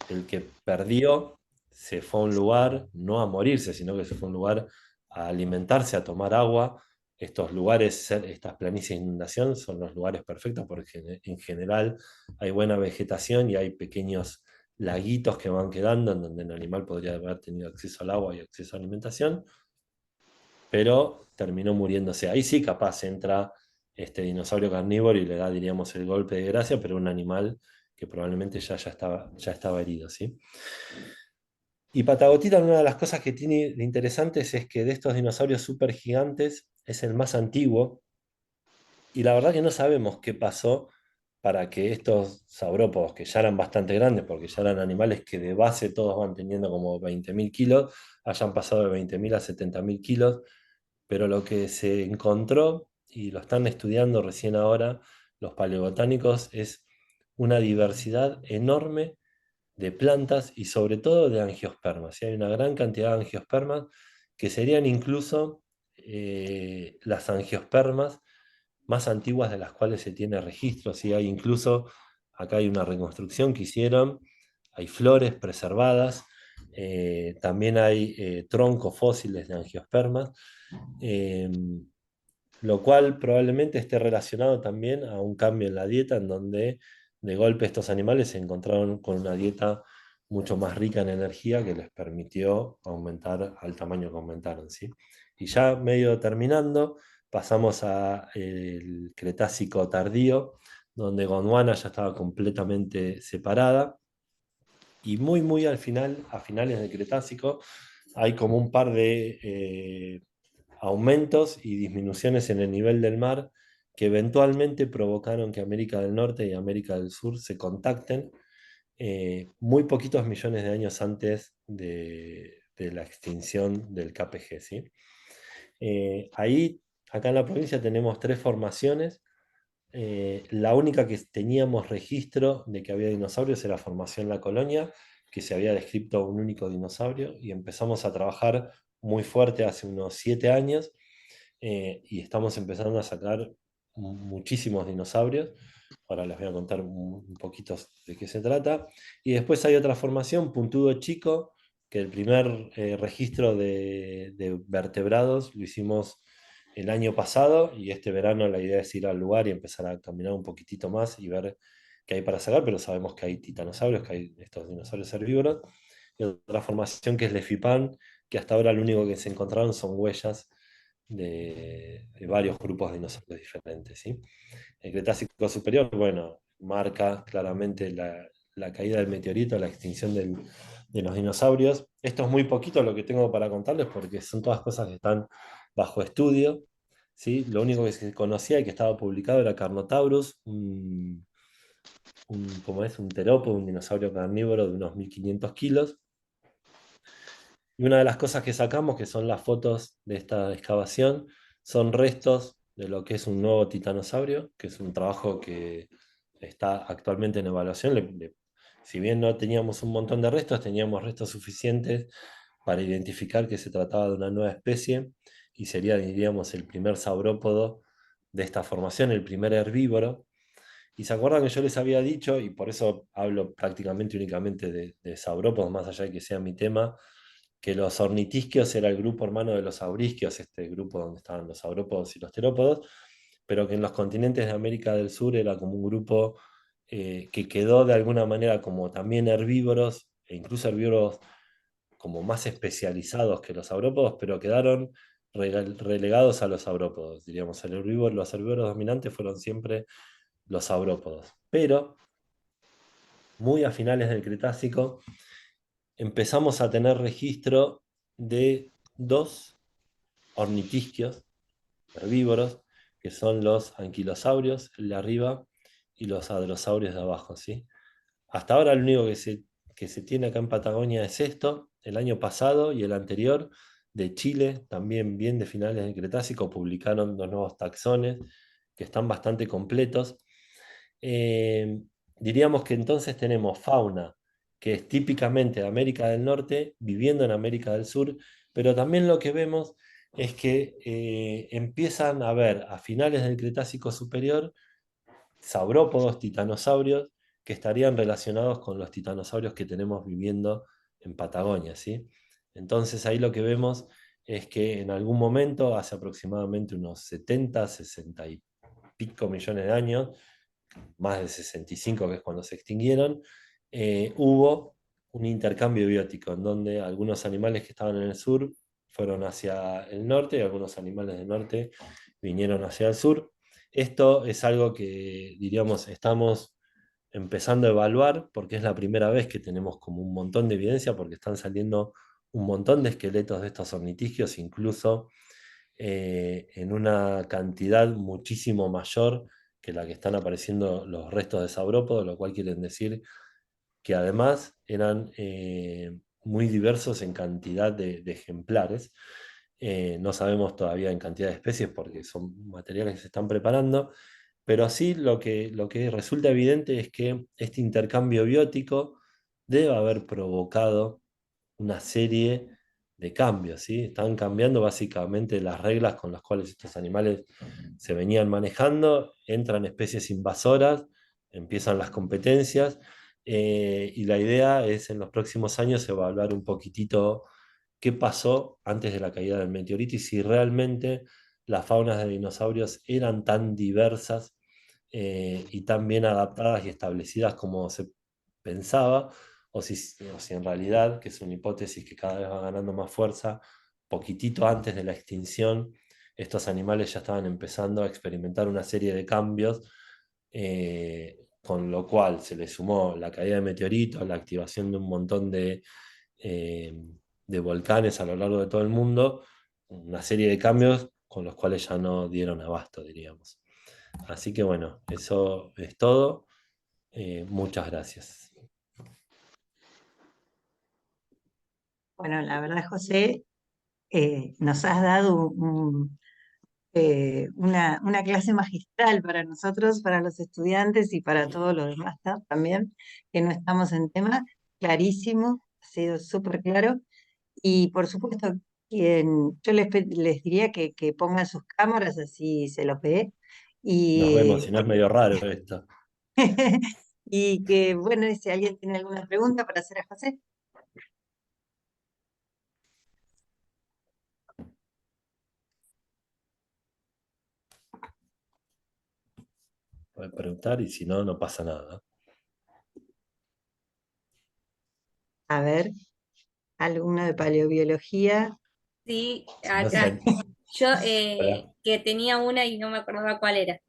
El que perdió se fue a un lugar, no a morirse, sino que se fue a un lugar a alimentarse, a tomar agua. Estos lugares, estas planicies de inundación, son los lugares perfectos porque en general hay buena vegetación y hay pequeños laguitos que van quedando en donde el animal podría haber tenido acceso al agua y acceso a alimentación, pero terminó muriéndose. Ahí sí capaz entra este dinosaurio carnívoro y le da, diríamos, el golpe de gracia, pero un animal que probablemente ya estaba herido, ¿sí? Y Patagotita, una de las cosas que tiene de interesantes es que de estos dinosaurios supergigantes es el más antiguo, y la verdad que no sabemos qué pasó para que estos saurópodos, que ya eran bastante grandes, porque ya eran animales que de base todos van teniendo como 20.000 kilos, hayan pasado de 20.000 a 70.000 kilos, pero lo que se encontró, y lo están estudiando recién ahora los paleobotánicos, es una diversidad enorme de plantas y sobre todo de angiospermas. ¿Sí? Hay una gran cantidad de angiospermas que serían incluso las angiospermas más antiguas de las cuales se tiene registro. ¿Sí? Hay incluso, acá hay una reconstrucción que hicieron, hay flores preservadas, también hay troncos fósiles de angiospermas, eh, lo cual probablemente esté relacionado también a un cambio en la dieta, en donde de golpe estos animales se encontraron con una dieta mucho más rica en energía que les permitió aumentar al tamaño que aumentaron, ¿sí? Y ya medio terminando, pasamos al Cretácico tardío, donde Gondwana ya estaba completamente separada, y muy, muy al final, a finales del Cretácico, hay como un par de aumentos y disminuciones en el nivel del mar que eventualmente provocaron que América del Norte y América del Sur se contacten muy poquitos millones de años antes de la extinción del KPG, ¿sí? Ahí, acá en la provincia tenemos tres formaciones. La única que teníamos registro de que había dinosaurios era Formación La Colonia, que se había descrito un único dinosaurio, y empezamos a trabajar muy fuerte hace unos 7 años, y estamos empezando a sacar muchísimos dinosaurios. Ahora les voy a contar un poquito de qué se trata. Y después hay otra formación, Puntudo Chico, que el primer registro de vertebrados lo hicimos el año pasado, y este verano la idea es ir al lugar y empezar a caminar un poquitito más y ver qué hay para sacar, pero sabemos que hay titanosaurios, que hay estos dinosaurios herbívoros. Y otra formación que es Lefipan, que hasta ahora lo único que se encontraron son huellas de varios grupos de dinosaurios diferentes, ¿sí? El Cretácico superior, bueno, marca claramente la caída del meteorito, la extinción de los dinosaurios. Esto es muy poquito lo que tengo para contarles porque son todas cosas que están bajo estudio, ¿sí? Lo único que se conocía y que estaba publicado era Carnotaurus, como es un terópodo, un dinosaurio carnívoro de unos 1.500 kilos. Y una de las cosas que sacamos, que son las fotos de esta excavación, son restos de lo que es un nuevo titanosaurio, que es un trabajo que está actualmente en evaluación. Si bien no teníamos un montón de restos, teníamos restos suficientes para identificar que se trataba de una nueva especie y sería, diríamos, el primer saurópodo de esta formación, el primer herbívoro. Y se acuerdan que yo les había dicho, y por eso hablo prácticamente únicamente de saurópodos, más allá de que sea mi tema, que los ornitisquios era el grupo hermano de los aurisquios, este grupo donde estaban los saurópodos y los terópodos, pero que en los continentes de América del Sur era como un grupo que quedó de alguna manera como también herbívoros, e incluso herbívoros como más especializados que los saurópodos, pero quedaron relegados a los saurópodos, diríamos. Los herbívoros dominantes fueron siempre los saurópodos. Pero muy a finales del Cretácico empezamos a tener registro de dos ornitisquios herbívoros, que son los anquilosaurios, el de arriba, y los hadrosaurios de abajo, ¿sí? Hasta ahora lo único que se tiene acá en Patagonia es esto. El año pasado y el anterior de Chile, también bien de finales del Cretácico, publicaron dos nuevos taxones que están bastante completos. Eh, Diríamos que entonces tenemos fauna que es típicamente de América del Norte, viviendo en América del Sur, pero también lo que vemos es que empiezan a haber a finales del Cretácico superior saurópodos, titanosaurios, que estarían relacionados con los titanosaurios que tenemos viviendo en Patagonia, ¿sí? Entonces ahí lo que vemos es que en algún momento, hace aproximadamente unos 70, 60 y pico millones de años, más de 65 que es cuando se extinguieron, hubo un intercambio biótico en donde algunos animales que estaban en el sur fueron hacia el norte y algunos animales del norte vinieron hacia el sur. Esto es algo que, diríamos, estamos empezando a evaluar porque es la primera vez que tenemos como un montón de evidencia porque están saliendo un montón de esqueletos de estos ornitisquios, incluso en una cantidad muchísimo mayor que la que están apareciendo los restos de saurópodos, lo cual quiere decir que además eran muy diversos en cantidad de ejemplares. No sabemos todavía en cantidad de especies porque son materiales que se están preparando, pero sí lo que resulta evidente es que este intercambio biótico debe haber provocado una serie de cambios, ¿sí? Están cambiando básicamente las reglas con las cuales estos animales se venían manejando, entran especies invasoras, empiezan las competencias, y la idea es en los próximos años evaluar un poquitito qué pasó antes de la caída del meteorito y si realmente las faunas de dinosaurios eran tan diversas y tan bien adaptadas y establecidas como se pensaba, o si en realidad, que es una hipótesis que cada vez va ganando más fuerza, poquitito antes de la extinción, estos animales ya estaban empezando a experimentar una serie de cambios, con lo cual se le sumó la caída de meteoritos, la activación de un montón eh, de volcanes a lo largo de todo el mundo, una serie de cambios con los cuales ya no dieron abasto, diríamos. Así que bueno, eso es todo. Muchas gracias. Bueno, la verdad, José, nos has dado una clase magistral para nosotros, para los estudiantes y para todos los demás, ¿no? También, que no estamos en tema, clarísimo, ha sido súper claro. Y por supuesto, yo les diría que pongan sus cámaras así se los ve. Nos vemos, Y, si no es medio raro esto. y que, bueno, si alguien tiene alguna pregunta para hacer a José. Pueden preguntar y si no, no pasa nada. A ver, alguno de paleobiología. Sí, Si no, acá. Yo hola. que tenía una y no me acordaba cuál era.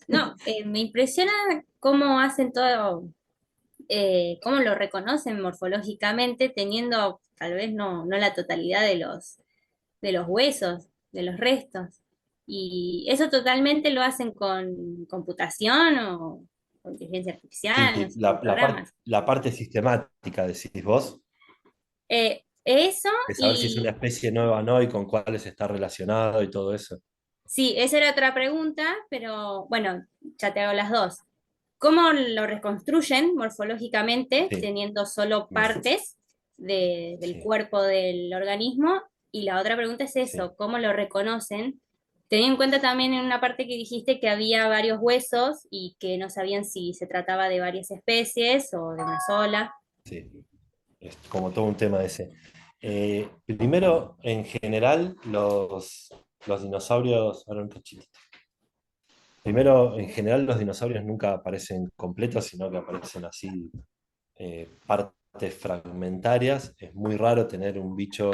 No, me impresiona cómo hacen todo, cómo lo reconocen morfológicamente, teniendo tal vez no la totalidad de los huesos, de los restos. Y eso totalmente lo hacen con computación o con inteligencia artificial, no Sí, sé, con programas. la parte sistemática, decís vos, Eso de saber si es una y especie nueva o no y con cuáles está relacionado y todo eso. sí, esa era otra pregunta, pero bueno, ya te hago las dos. ¿Cómo lo reconstruyen morfológicamente Sí, teniendo solo bien, partes del sí, cuerpo del organismo? Y la otra pregunta es sí, eso, ¿cómo lo reconocen? Teniendo en cuenta también en una parte que dijiste que había varios huesos y que no sabían si se trataba de varias especies o de una sola. sí. Es como todo un tema ese. Primero, en general, los dinosaurios. Ahora un cachito. primero, en general los dinosaurios nunca aparecen completos, sino que aparecen así partes fragmentarias. Es muy raro tener un bicho,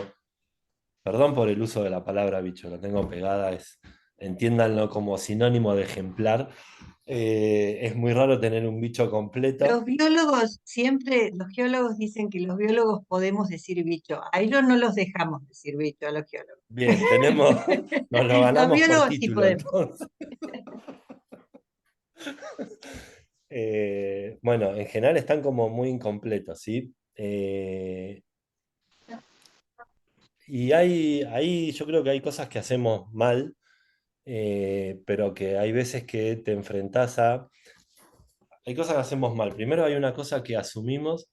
perdón por el uso de la palabra bicho, lo tengo pegada, entiéndanlo como sinónimo de ejemplar. Es muy raro tener un bicho completo. Los biólogos siempre, los geólogos dicen que los biólogos podemos decir bicho. A ellos no los dejamos decir bicho a los geólogos. Bien, nos lo Los ganamos por biólogos sí título podemos. entonces. Bueno, en general están como muy incompletos, ¿sí? Y ahí yo creo que hay cosas que hacemos mal, pero que hay veces que te enfrentás a... Hay cosas que hacemos mal. Primero hay una cosa que asumimos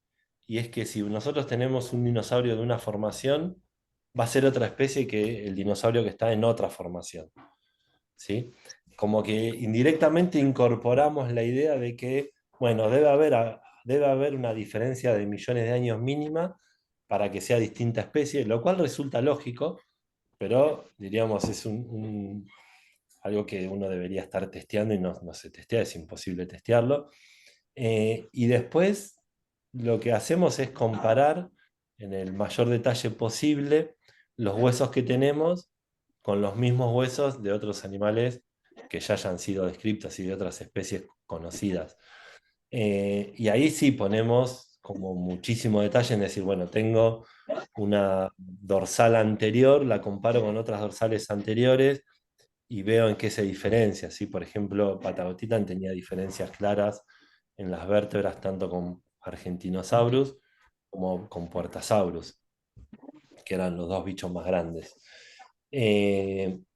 y es que si nosotros tenemos un dinosaurio de una formación, va a ser otra especie que el dinosaurio que está en otra formación, ¿sí? Como que indirectamente incorporamos la idea de que, bueno, debe haber una diferencia de millones de años mínima para que sea distinta especie, lo cual resulta lógico, pero diríamos es algo que uno debería estar testeando y no se testea, es imposible testearlo. Y después lo que hacemos es comparar en el mayor detalle posible los huesos que tenemos con los mismos huesos de otros animales que ya hayan sido descritos y de otras especies conocidas. Y ahí sí ponemos como muchísimo detalle en decir, bueno, tengo una dorsal anterior, la comparo con otras dorsales anteriores y veo en qué se diferencia. ¿Sí? Por ejemplo, Patagotitan tenía diferencias claras en las vértebras, tanto con Argentinosaurus como con Puertasaurus, que eran los dos bichos más grandes.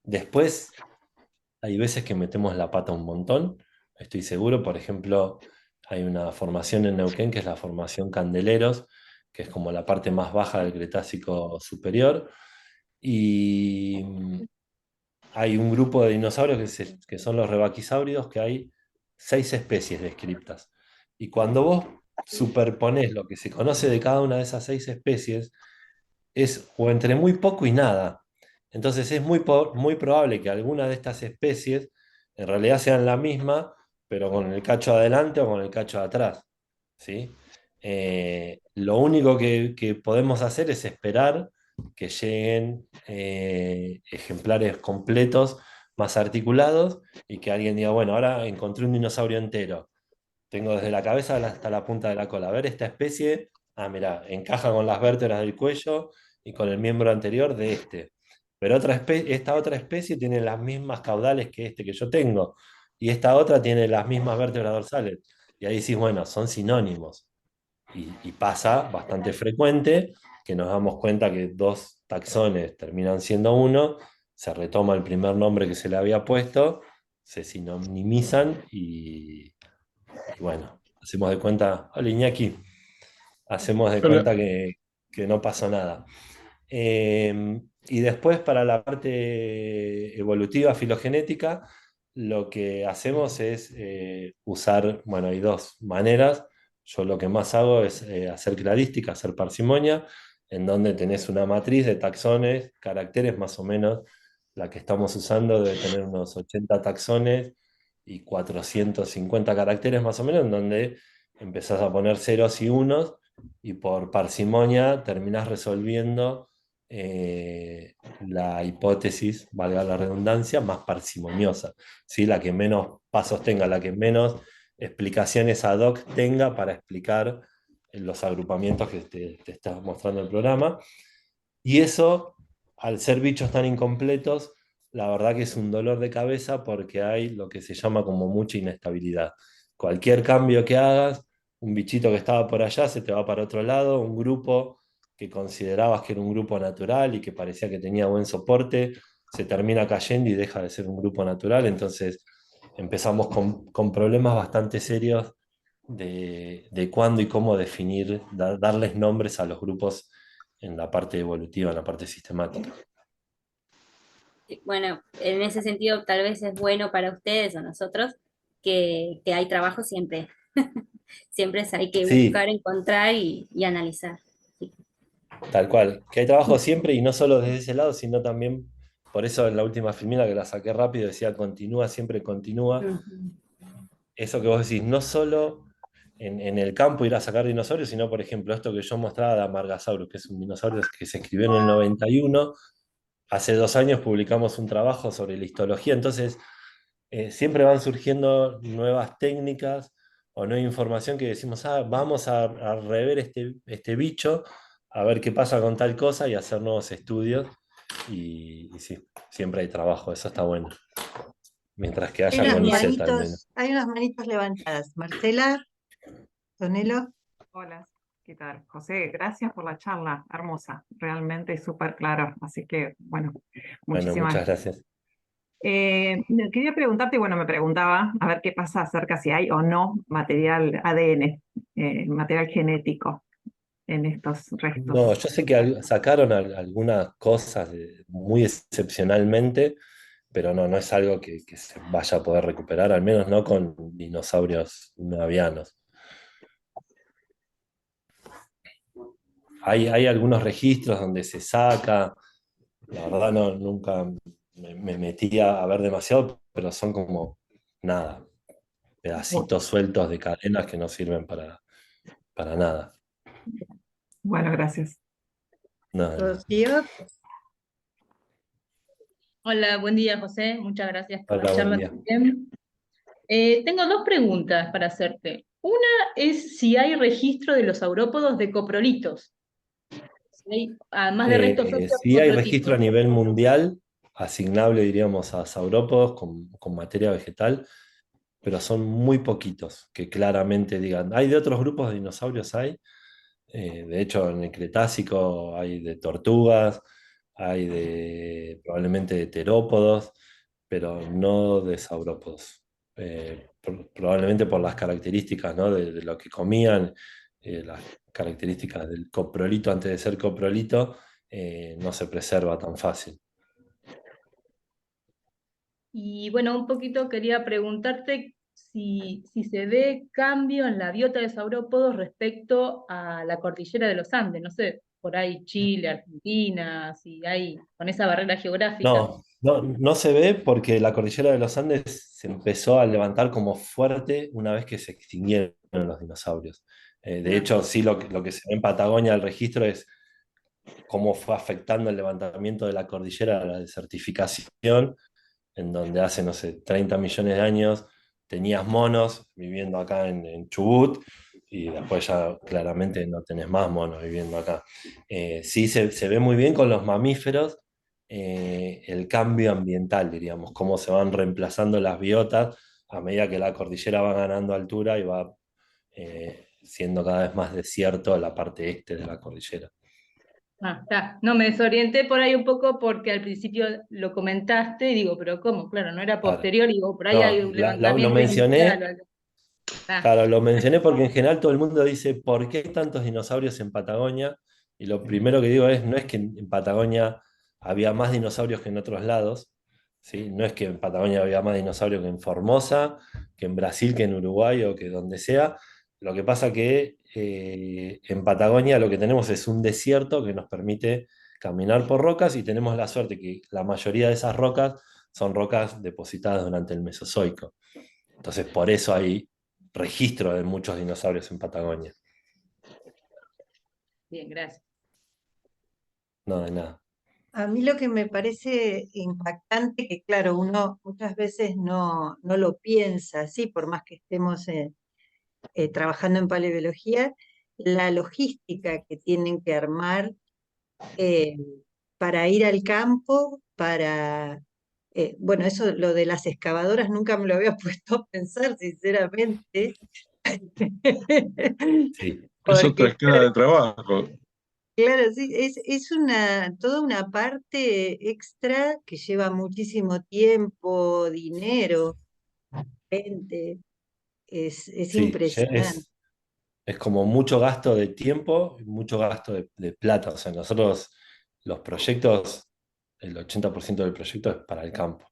Después, hay veces que metemos la pata un montón, estoy seguro. Por ejemplo, hay una formación en Neuquén que es la formación Candeleros, que es como la parte más baja del Cretácico superior. Y hay un grupo de dinosaurios que son los rebaquisáuridos, que hay 6 especies descriptas. Y cuando vos superponés lo que se conoce de cada una de esas 6 especies, es o entre muy poco y nada. Entonces es muy probable que alguna de estas especies en realidad sean la misma, pero con el cacho adelante o con el cacho atrás. ¿Sí? Lo único que podemos hacer es esperar que lleguen ejemplares completos, más articulados, y que alguien diga, bueno, ahora encontré un dinosaurio entero. Tengo desde la cabeza hasta la punta de la cola. A ver, esta especie, mira, encaja con las vértebras del cuello y con el miembro anterior de este. Pero esta otra especie tiene las mismas caudales que este que yo tengo. Y esta otra tiene las mismas vértebras dorsales. Y ahí decís, bueno, son sinónimos. Y pasa bastante frecuente que nos damos cuenta que dos taxones terminan siendo uno, se retoma el primer nombre que se le había puesto, se sinonimizan y bueno, hacemos de cuenta, hola Iñaki, hacemos de Hola. cuenta que no pasó nada. Y después para la parte evolutiva filogenética, lo que hacemos es usar, bueno, hay dos maneras. Yo lo que más hago es hacer cladística, hacer parsimonia, en donde tenés una matriz de taxones, caracteres más o menos, la que estamos usando debe tener unos 80 taxones y 450 caracteres más o menos, en donde empezás a poner ceros y unos y por parsimonia terminás resolviendo la hipótesis, valga la redundancia, más parsimoniosa, ¿sí? La que menos pasos tenga, la que menos explicaciones ad hoc tenga para explicar los agrupamientos que te está mostrando el programa. Y eso, al ser bichos tan incompletos, la verdad que es un dolor de cabeza porque hay lo que se llama como mucha inestabilidad. Cualquier cambio que hagas, un bichito que estaba por allá se te va para otro lado, un grupo que considerabas que era un grupo natural y que parecía que tenía buen soporte, se termina cayendo y deja de ser un grupo natural. Entonces empezamos con problemas bastante serios de cuándo y cómo definir, darles nombres a los grupos en la parte evolutiva, en la parte sistemática. Bueno, en ese sentido tal vez es bueno para ustedes o nosotros que hay trabajo siempre. Siempre hay que Sí, buscar, encontrar y analizar. Sí. tal cual. Que hay trabajo siempre y no solo desde ese lado, sino también por eso en la última filmina que la saqué rápido decía continúa, siempre continúa. Ujú. Eso que vos decís, no solo en el campo ir a sacar dinosaurios, sino, por ejemplo, esto que yo mostraba de Amargasaurus, que es un dinosaurio que se escribió en el 91. Hace 2 años publicamos un trabajo sobre la histología, entonces siempre van surgiendo nuevas técnicas o nueva información que decimos, vamos a rever este bicho, a ver qué pasa con tal cosa y hacer nuevos estudios. Y sí, siempre hay trabajo, eso está bueno. Mientras que Hay haya unas CONICET al menos. manitos, hay unas manitos levantadas. Marcela, Tonelo. Hola, ¿qué tal? José, gracias por la charla, hermosa, realmente súper claro. Así que, bueno, Bueno, muchísimas muchas gracias. gracias. Quería preguntarte, bueno, me preguntaba a ver qué pasa acerca si hay o no material ADN, material genético en estos No, restos. yo sé que sacaron algunas cosas muy excepcionalmente, pero no es algo que se vaya a poder recuperar, al menos no con dinosaurios no avianos. Hay algunos registros donde se saca, la verdad nunca me metí a ver demasiado, pero son como nada, Bu- pedacitos sueltos de cadenas que no sirven para nada. Bueno, gracias. Nada, nada. Rocío. Hola, buen día, José. Muchas gracias por la Hola, buen charla día. también. Tengo dos preguntas para hacerte. Una es si hay registro de los saurópodos de coprolitos. Si hay, además de restos óseos, Sí hay otro registro a tipo. nivel mundial, asignable, diríamos, a saurópodos con materia vegetal, pero son muy poquitos que claramente digan. Hay de otros grupos de dinosaurios, de hecho, en el Cretácico hay de tortugas, hay probablemente de terópodos, pero no de saurópodos. Probablemente por las características, ¿no? de lo que comían, las características del coprolito antes de ser coprolito, no se preserva tan fácil. Y bueno, un poquito quería preguntarte si se ve cambio en la biota de saurópodos respecto a la cordillera de los Andes. No sé, por ahí Chile, Argentina, si hay con esa barrera geográfica. No se ve porque la cordillera de los Andes se empezó a levantar como fuerte una vez que se extinguieron los dinosaurios. De Ah, hecho, sí, lo que se ve en Patagonia, el registro es cómo fue afectando el levantamiento de la cordillera a la desertificación, en donde hace, no sé, 30 millones de años tenías monos viviendo acá en Chubut, y después ya claramente no tenés más monos viviendo acá. Sí se ve muy bien con los mamíferos el cambio ambiental, diríamos, cómo se van reemplazando las biotas a medida que la cordillera va ganando altura y va siendo cada vez más desierto la parte este de la cordillera. está. No, me desorienté por ahí un poco porque al principio lo comentaste y digo, pero ¿cómo? Claro, no era Claro. posterior y digo, por ahí hay No, un lo levantamiento inicial mencioné. o algo. Ah, Claro, lo mencioné porque en general todo el mundo dice, ¿por qué tantos dinosaurios en Patagonia? Y lo primero que digo es, no es que en Patagonia había más dinosaurios que en otros lados, ¿sí? No es que en Patagonia había más dinosaurios que en Formosa, que en Brasil, que en Uruguay o que donde sea. Lo que pasa que en Patagonia lo que tenemos es un desierto que nos permite caminar por rocas y tenemos la suerte que la mayoría de esas rocas son rocas depositadas durante el Mesozoico. Entonces, por eso hay registro de muchos dinosaurios en Patagonia. bien, gracias. No, de nada. A mí lo que me parece impactante, que claro, uno muchas veces no lo piensa así, por más que estemos trabajando en paleobiología, la logística que tienen que armar eh, para ir al campo, bueno, eso lo de las excavadoras nunca me lo había puesto a pensar, sinceramente, Sí, Es otra porque escala de trabajo. claro, sí, es toda una parte extra que lleva muchísimo tiempo, dinero, gente, es sí, impresionante. es como mucho gasto de tiempo y mucho gasto de plata. O sea, nosotros los proyectos, el 80% del proyecto es para el campo.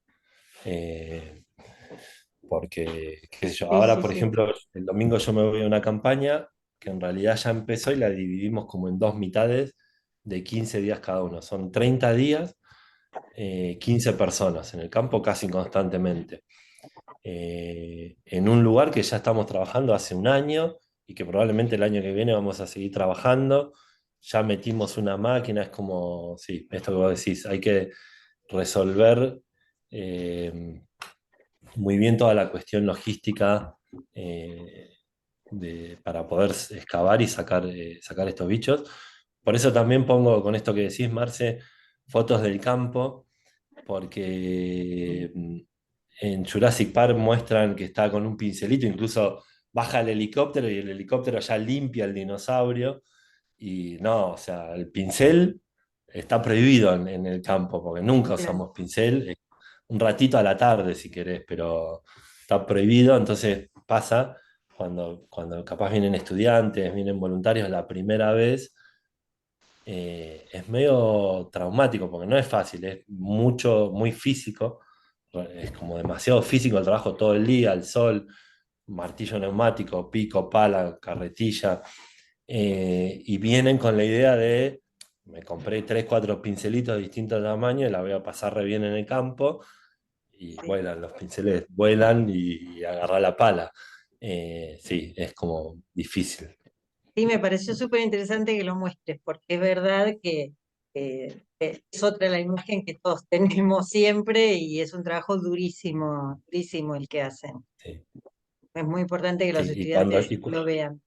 Eh, Porque, qué sé yo, Sí, ahora sí, por sí. ejemplo, el domingo yo me voy a una campaña que en realidad ya empezó y la dividimos como en dos mitades de 15 días cada uno. Son 30 días 15 personas en el campo casi constantemente. En un lugar que ya estamos trabajando hace un año y que probablemente el año que viene vamos a seguir trabajando. Ya metimos una máquina, es como, sí, esto que vos decís, hay que resolver eh, muy bien toda la cuestión logística para poder excavar y sacar estos bichos. Por eso también pongo con esto que decís, Marce, fotos del campo, porque en Jurassic Park muestran que está con un pincelito, incluso baja el helicóptero y el helicóptero ya limpia el dinosaurio. Y no, o sea, el pincel está prohibido en el campo, porque nunca Claro. usamos pincel, un ratito a la tarde si querés, pero está prohibido, entonces pasa cuando capaz vienen estudiantes, vienen voluntarios la primera vez, es medio traumático, porque no es fácil, es mucho, muy físico, es como demasiado físico el trabajo todo el día, el sol, martillo neumático, pico, pala, carretilla, y vienen con la idea de, me compré 3 4 pincelitos de distintos tamaños y la voy a pasar re bien en el campo, y Sí. vuelan, los pinceles vuelan y agarrar la pala. Sí, es como difícil. Sí, me pareció súper interesante que lo muestres, porque es verdad que es otra la imagen que todos tenemos siempre y es un trabajo durísimo, durísimo el que hacen. Sí. Es muy importante que los Sí, y cuando, estudiantes lo vean.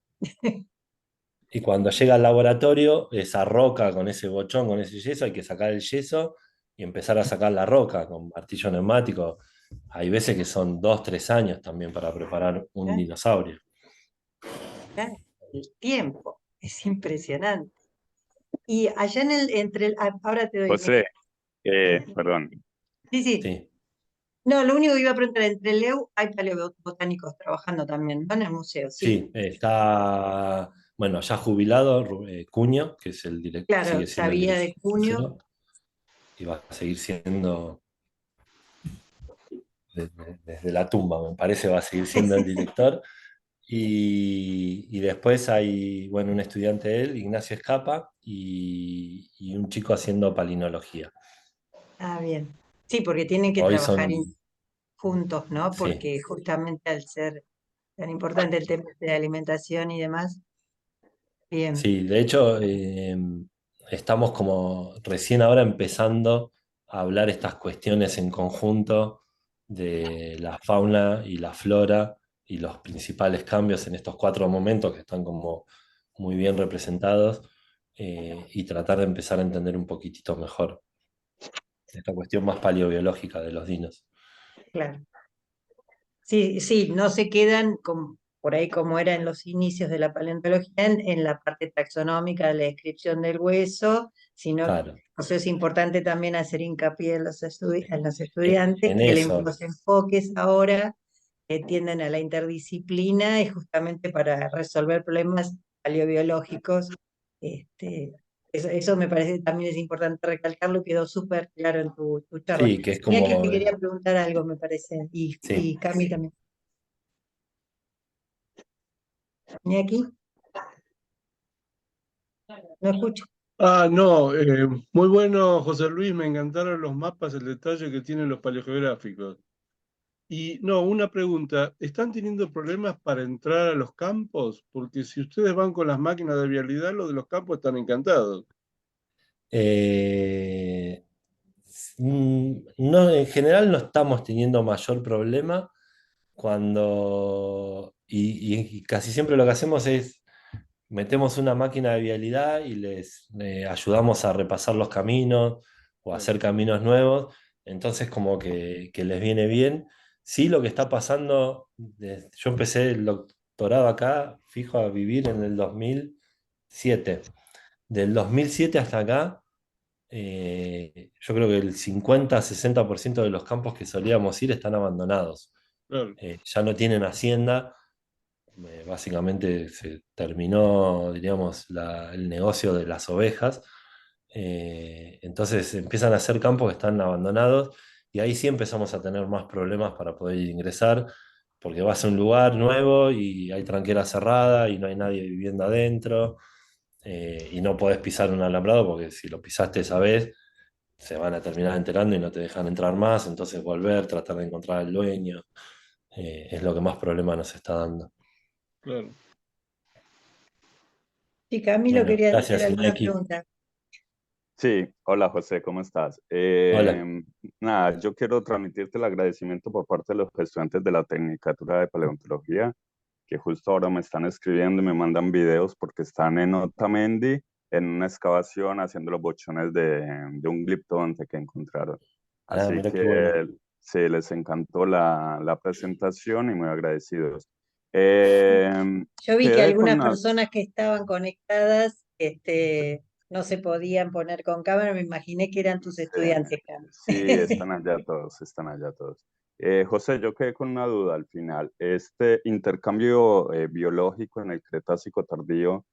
y cuando llega al laboratorio, esa roca con ese bochón, con ese yeso, hay que sacar el yeso y empezar a sacar la roca con martillo neumático. Hay veces que son 2 3 años también para preparar un ¿Eh? dinosaurio. Claro, el tiempo es impresionante. Y allá ahora te doy, José, Miguel. perdón. Sí, sí. Sí, No, lo único que iba a preguntar, entre el EU hay paleobotánicos trabajando también, ¿no? En el museo, sí. sí, está, bueno, ya jubilado Cuño, que es el Claro, sigue siendo el sabía director de del junio. museo, y va a seguir siendo desde la tumba, me parece, va a seguir siendo el director. Y después hay, bueno, un estudiante de él, Ignacio Escapa, y un chico haciendo palinología. Ah, bien. Sí, porque tienen que Hoy trabajar son, juntos, ¿no? sí, Porque justamente al ser tan importante el tema de alimentación y demás, bien, sí, de hecho, estamos como recién ahora empezando a hablar estas cuestiones en conjunto de la fauna y la flora y los principales cambios en estos 4 momentos que están como muy bien representados, y tratar de empezar a entender un poquitito mejor esta cuestión más paleobiológica de los dinos. claro. Sí, sí, no se quedan por ahí como era en los inicios de la paleontología, en la parte taxonómica de la descripción del hueso, sino que Claro, eso es importante también hacer hincapié en los estudiantes, en que eso. los enfoques ahora tienden a la interdisciplina y justamente para resolver problemas paleobiológicos. Este, eso me parece también es importante recalcarlo, quedó súper claro en tu charla. Sí, que es Mira que como, te quería preguntar algo, me parece, sí. y Cami también. Iñaki, no escucho. Ah, no, muy bueno, José Luis, me encantaron los mapas, el detalle que tienen los paleogeográficos. Y no, una pregunta, ¿están teniendo problemas para entrar a los campos? Porque si ustedes van con las máquinas de vialidad, los de los campos están encantados. Eh, no, en general no estamos teniendo mayor problema y casi siempre lo que hacemos es metemos una máquina de vialidad y les ayudamos a repasar los caminos o a Claro, hacer caminos nuevos, entonces como que les viene bien. Sí, lo que está pasando, yo empecé el doctorado acá, fijo, a vivir en el 2007. Del 2007 hasta acá, yo creo que el 50-60% de los campos que solíamos ir están abandonados. claro. Ya no tienen hacienda, básicamente se terminó, diríamos, el negocio de las ovejas. Entonces empiezan a ser campos que están abandonados y ahí sí empezamos a tener más problemas para poder ingresar, porque vas a un lugar nuevo y hay tranquera cerrada y no hay nadie viviendo adentro, y no podés pisar un alambrado porque si lo pisaste esa vez se van a terminar enterando y no te dejan entrar más, entonces volver, tratar de encontrar al dueño, es lo que más problema nos está dando. Claro. Y Camilo Bueno, quería hacer gracias, alguna Iñaki. pregunta. Sí, hola José, ¿cómo estás? Hola. Nada, yo quiero transmitirte el agradecimiento por parte de los estudiantes de la Tecnicatura de Paleontología, que justo ahora me están escribiendo y me mandan videos porque están en Otamendi, en una excavación, haciendo los bochones de un gliptodonte que encontraron. Ah, Así mira qué bueno. que sí, les encantó la presentación y muy agradecidos. Eh, Yo vi que Quedé con algunas una... personas que estaban conectadas, no se podían poner con cámara, me imaginé que eran tus Sí, estudiantes, Cami. sí, están allá todos, están allá todos. José, yo quedé con una duda al final. Este intercambio biológico en el Cretácico tardío,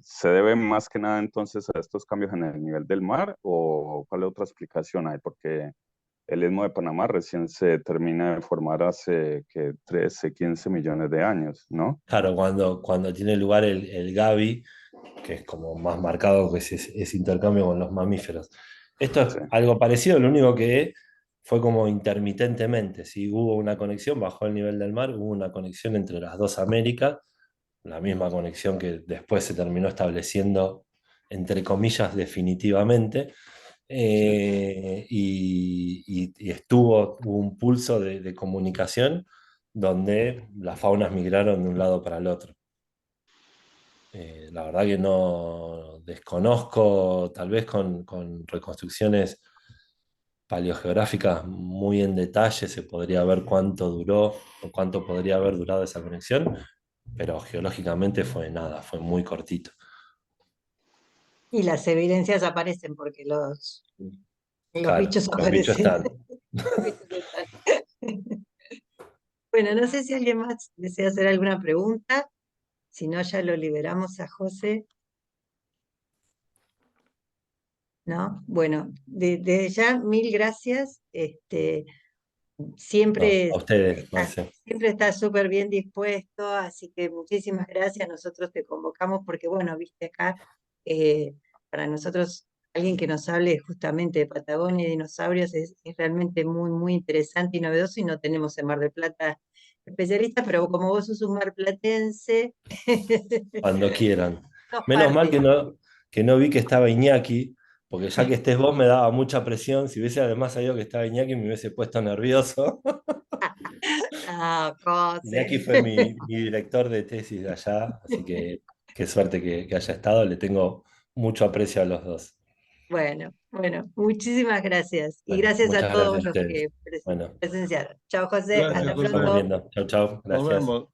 ¿se debe más que nada entonces a estos cambios en el nivel del mar o cuál otra explicación hay? Porque el Istmo de Panamá recién se termina de formar hace que 13, 15 millones de años, ¿no? Claro, cuando tiene lugar el Gavi, que es como más marcado que ese intercambio con los mamíferos. Esto es Sí, algo parecido, lo único que fue como intermitentemente. Si hubo una conexión, bajó el nivel del mar, hubo una conexión entre las dos Américas, la misma conexión que después se terminó estableciendo, entre comillas, definitivamente. sí. Hubo un pulso de comunicación donde las faunas migraron de un lado para el otro. La verdad que no desconozco, tal vez con reconstrucciones paleogeográficas muy en detalle se podría ver cuánto duró o cuánto podría haber durado esa conexión, pero geológicamente fue nada, fue muy cortito. Y las evidencias aparecen porque los Claro, bichos los bichos aparecen. están. Los bichos están. Bueno, no sé si alguien más desea hacer alguna pregunta, si no ya lo liberamos a José, ¿no? Bueno, desde ya mil gracias. No, Siempre a ustedes, está, Marce. siempre está súper bien dispuesto, así que muchísimas gracias. Nosotros te convocamos porque, bueno, viste acá, eh, para nosotros, alguien que nos hable justamente de Patagonia y dinosaurios es realmente muy, muy interesante y novedoso y no tenemos en Mar del Plata especialistas, pero como vos sos un marplatense, Cuando quieran. sos Menos mal parte. que no vi que estaba Iñaki, porque ya que estés vos me daba mucha presión. Si hubiese además sabido que estaba Iñaki me hubiese puesto nervioso. Ah, José. Iñaki fue mi director de tesis de allá, así que qué suerte que haya estado. Le tengo mucho aprecio a los dos. Bueno, bueno, muchísimas gracias y Bueno, gracias a muchas gracias todos a los ustedes. que Bueno, presenciaron. Chao, José, Gracias, hasta bueno, nos estamos José. pronto. viendo. Chau, chau. Nos Gracias. vemos.